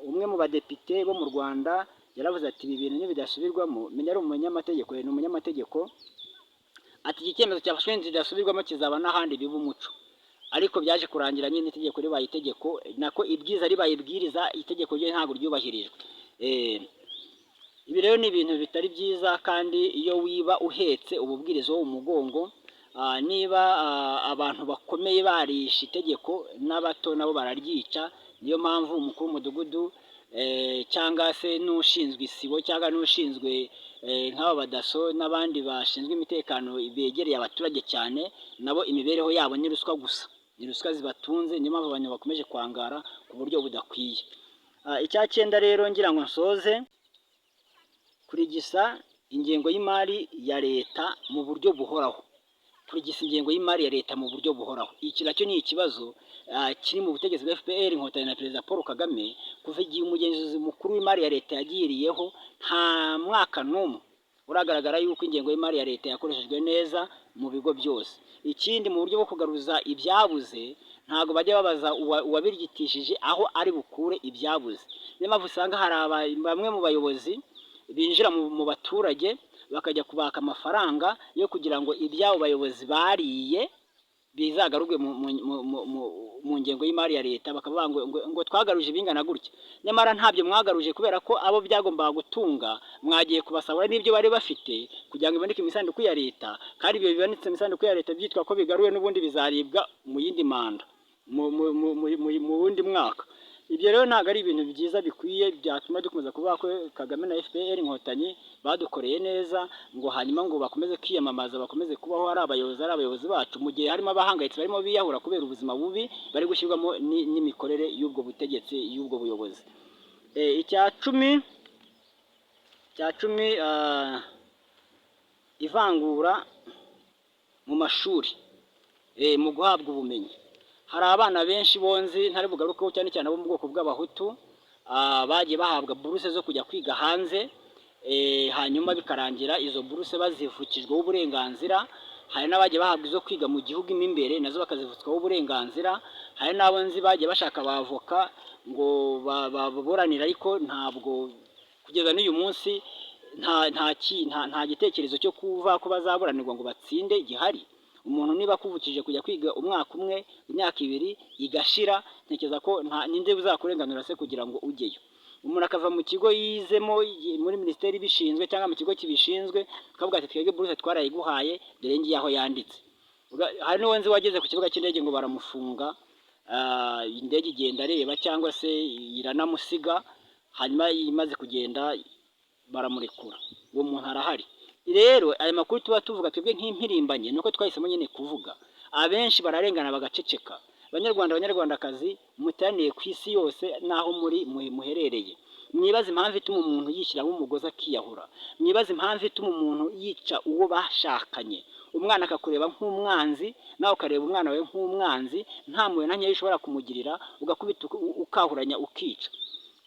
umwe mu badepite bo mu Rwanda yaravuze ati ibi bintu nibidasubirwamo, menya ari umunyamategeko, ni umunyamategeko, ati iki cyemezo cyafashwe nzidasubirwamo kizaba n'ahandi biba umuco. Ariko byaje kurangira nyine itegeko ribaye itegeko, nako ibwiza ribaye ibwiriza, itegeko ryo ntabwo ryubahirijwe. Ibi rero ni ibintu bitari byiza, kandi iyo wiba uhetse ububwiriza wo mu mugongo, niba abantu bakomeye barisha itegeko n'abato nabo bararyica. Niyo mpamvu umukuru w'umudugudu cyangwa se n'ushinzwe isibo cyangwa n'ushinzwe nk'aba badaso n'abandi bashinzwe imitekano begereye abaturage cyane, nabo imibereho yabo ni ruswa gusa, ni ruswa zibatunze. Niyo mpamvu abantu bakomeje kwangara ku buryo budakwiye. Icya cyenda rero ngira ngo nsoze, kurigisa ingengo y'imari ya leta mu buryo buhoraho. Kurigisa ingengo y'imari ya leta mu buryo buhoraho, iki nacyo ni ikibazo kiri mu butegetsi bwa FPR Inkotanyi na Perezida Paul Kagame. Kuva igihe umugenzuzi mukuru w'imari ya leta yagiriyeho, nta mwaka n'umwe uragaragara yuko ingengo y'imari ya leta yakoreshejwe neza mu bigo byose. Ikindi, mu buryo bwo kugaruza ibyabuze, ntabwo bajya babaza uwabiryitishije aho ari bukure ibyabuze. Niyo mpamvu usanga hari bamwe mu bayobozi binjira mu baturage bakajya kubaka amafaranga yo kugira ngo ibyabo bayobozi bariye bizagarurwe mu ngengo y'imari ya leta. Bakavuga ngo twagaruje ibingana gutya, nyamara ntabyo mwagaruje, kubera ko abo byagombaga gutunga mwagiye kubasabura n'ibyo bari bafite kugira ngo iboneke mu isanduku ya leta, kandi ibyo bibonetse mu isanduku ya leta byitwa ko bigaruye, n'ubundi bizaribwa mu yindi manda mu wundi mwaka. ibyo rero ntabwo ari ibintu byiza bikwiye byatuma dukomeza kuvuga ko Kagame na FPR inkotanyi badukoreye neza ngo hanyuma ngo bakomeze kwiyamamaza bakomeze kubaho ari abayobozi bacu mu gihe harimo abahangayitse barimo biyahura kubera ubuzima bubi bari gushyirwamo n'imikorere y'ubwo butegetsi y'ubwo buyobozi. Icya cumi ivangura mu mashuri mu guhabwa ubumenyi. Hari abana benshi bonzi ntari bugarukeho cyane cyane abo mu bwoko bw'abahutu bagiye bahabwa buruse zo kujya kwiga hanze, hanyuma bikarangira izo buruse bazivukijweho uburenganzira. Hari n'abagiye bahabwa izo kwiga mu gihugu imbere nazo bakazivutswaho uburenganzira. Hari n'abo nzi bagiye bashaka abavoka ngo baburanira, ariko ntabwo kugeza n'uyu munsi nta gitekerezo cyo kuva ko bazaburanirwa ngo batsinde gihari. Umuntu niba akuvukije kujya kwiga umwaka umwe imyaka ibiri igashira, ntekereza ko ninde uzakurenganura se kugira ngo ujyeyo. Umuntu akava mu kigo yizemo muri minisiteri ibishinzwe cyangwa mu kigo kibishinzwe akavuga ati twebwe buruse twarayiguhaye dore ngiye aho yanditse. Hari n'uwanzi wageze ku kibuga cy'indege ngo baramufunga, indege igenda areba cyangwa se iranamusiga, hanyuma imaze kugenda baramurekura. Uwo muntu arahari. Rero aya makuru tuba tuvuga twebwe nk'impirimbanyi nuko twahisemo nyine kuvuga. Abenshi bararengana bagaceceka. Banyarwandakazi muteraniye ku isi yose naho muri muherereye, mwibaze impamvu ituma umuntu yishyiramo umugozi akiyahura, mwibaze impamvu ituma umuntu yica uwo bashakanye. Umwana akakureba nk'umwanzi nawe ukareba umwana wawe nk'umwanzi, nta mpuhwe na nkeya ushobora kumugirira, ugakubita ukahuranya ukica.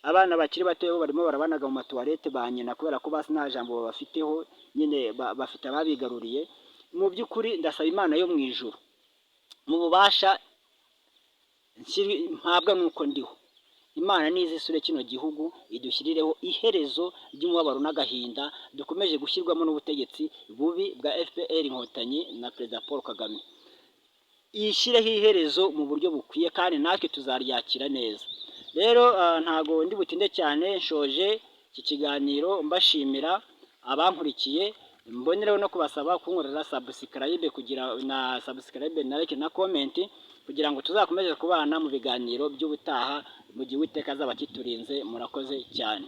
Abana bakiri bato barimo barabanaga mu matuwarete ba nyina kubera ko basi nta jambo babafiteho, nyine bafite ababigaruriye. Mu by'ukuri ndasaba Imana yo mu ijuru mu bubasha mpabwa nuko ndiho, Imana nizisure kino gihugu idushyirireho iherezo ry'umubabaro n'agahinda dukomeje gushyirwamo n'ubutegetsi bubi bwa FPR inkotanyi na Perezida Paul Kagame. Ishyireho iherezo mu buryo bukwiye kandi natwe tuzaryakira neza. Rero ntago ndi butinde cyane, nshoje iki kiganiro mbashimira abankurikiye, mbonereho no kubasaba kunkorera subscribe kugira na subscribe na like na comment kugira ngo tuzakomeze kubana mu biganiro by'ubutaha mu gihe Uwiteka azaba kiturinze. Murakoze cyane.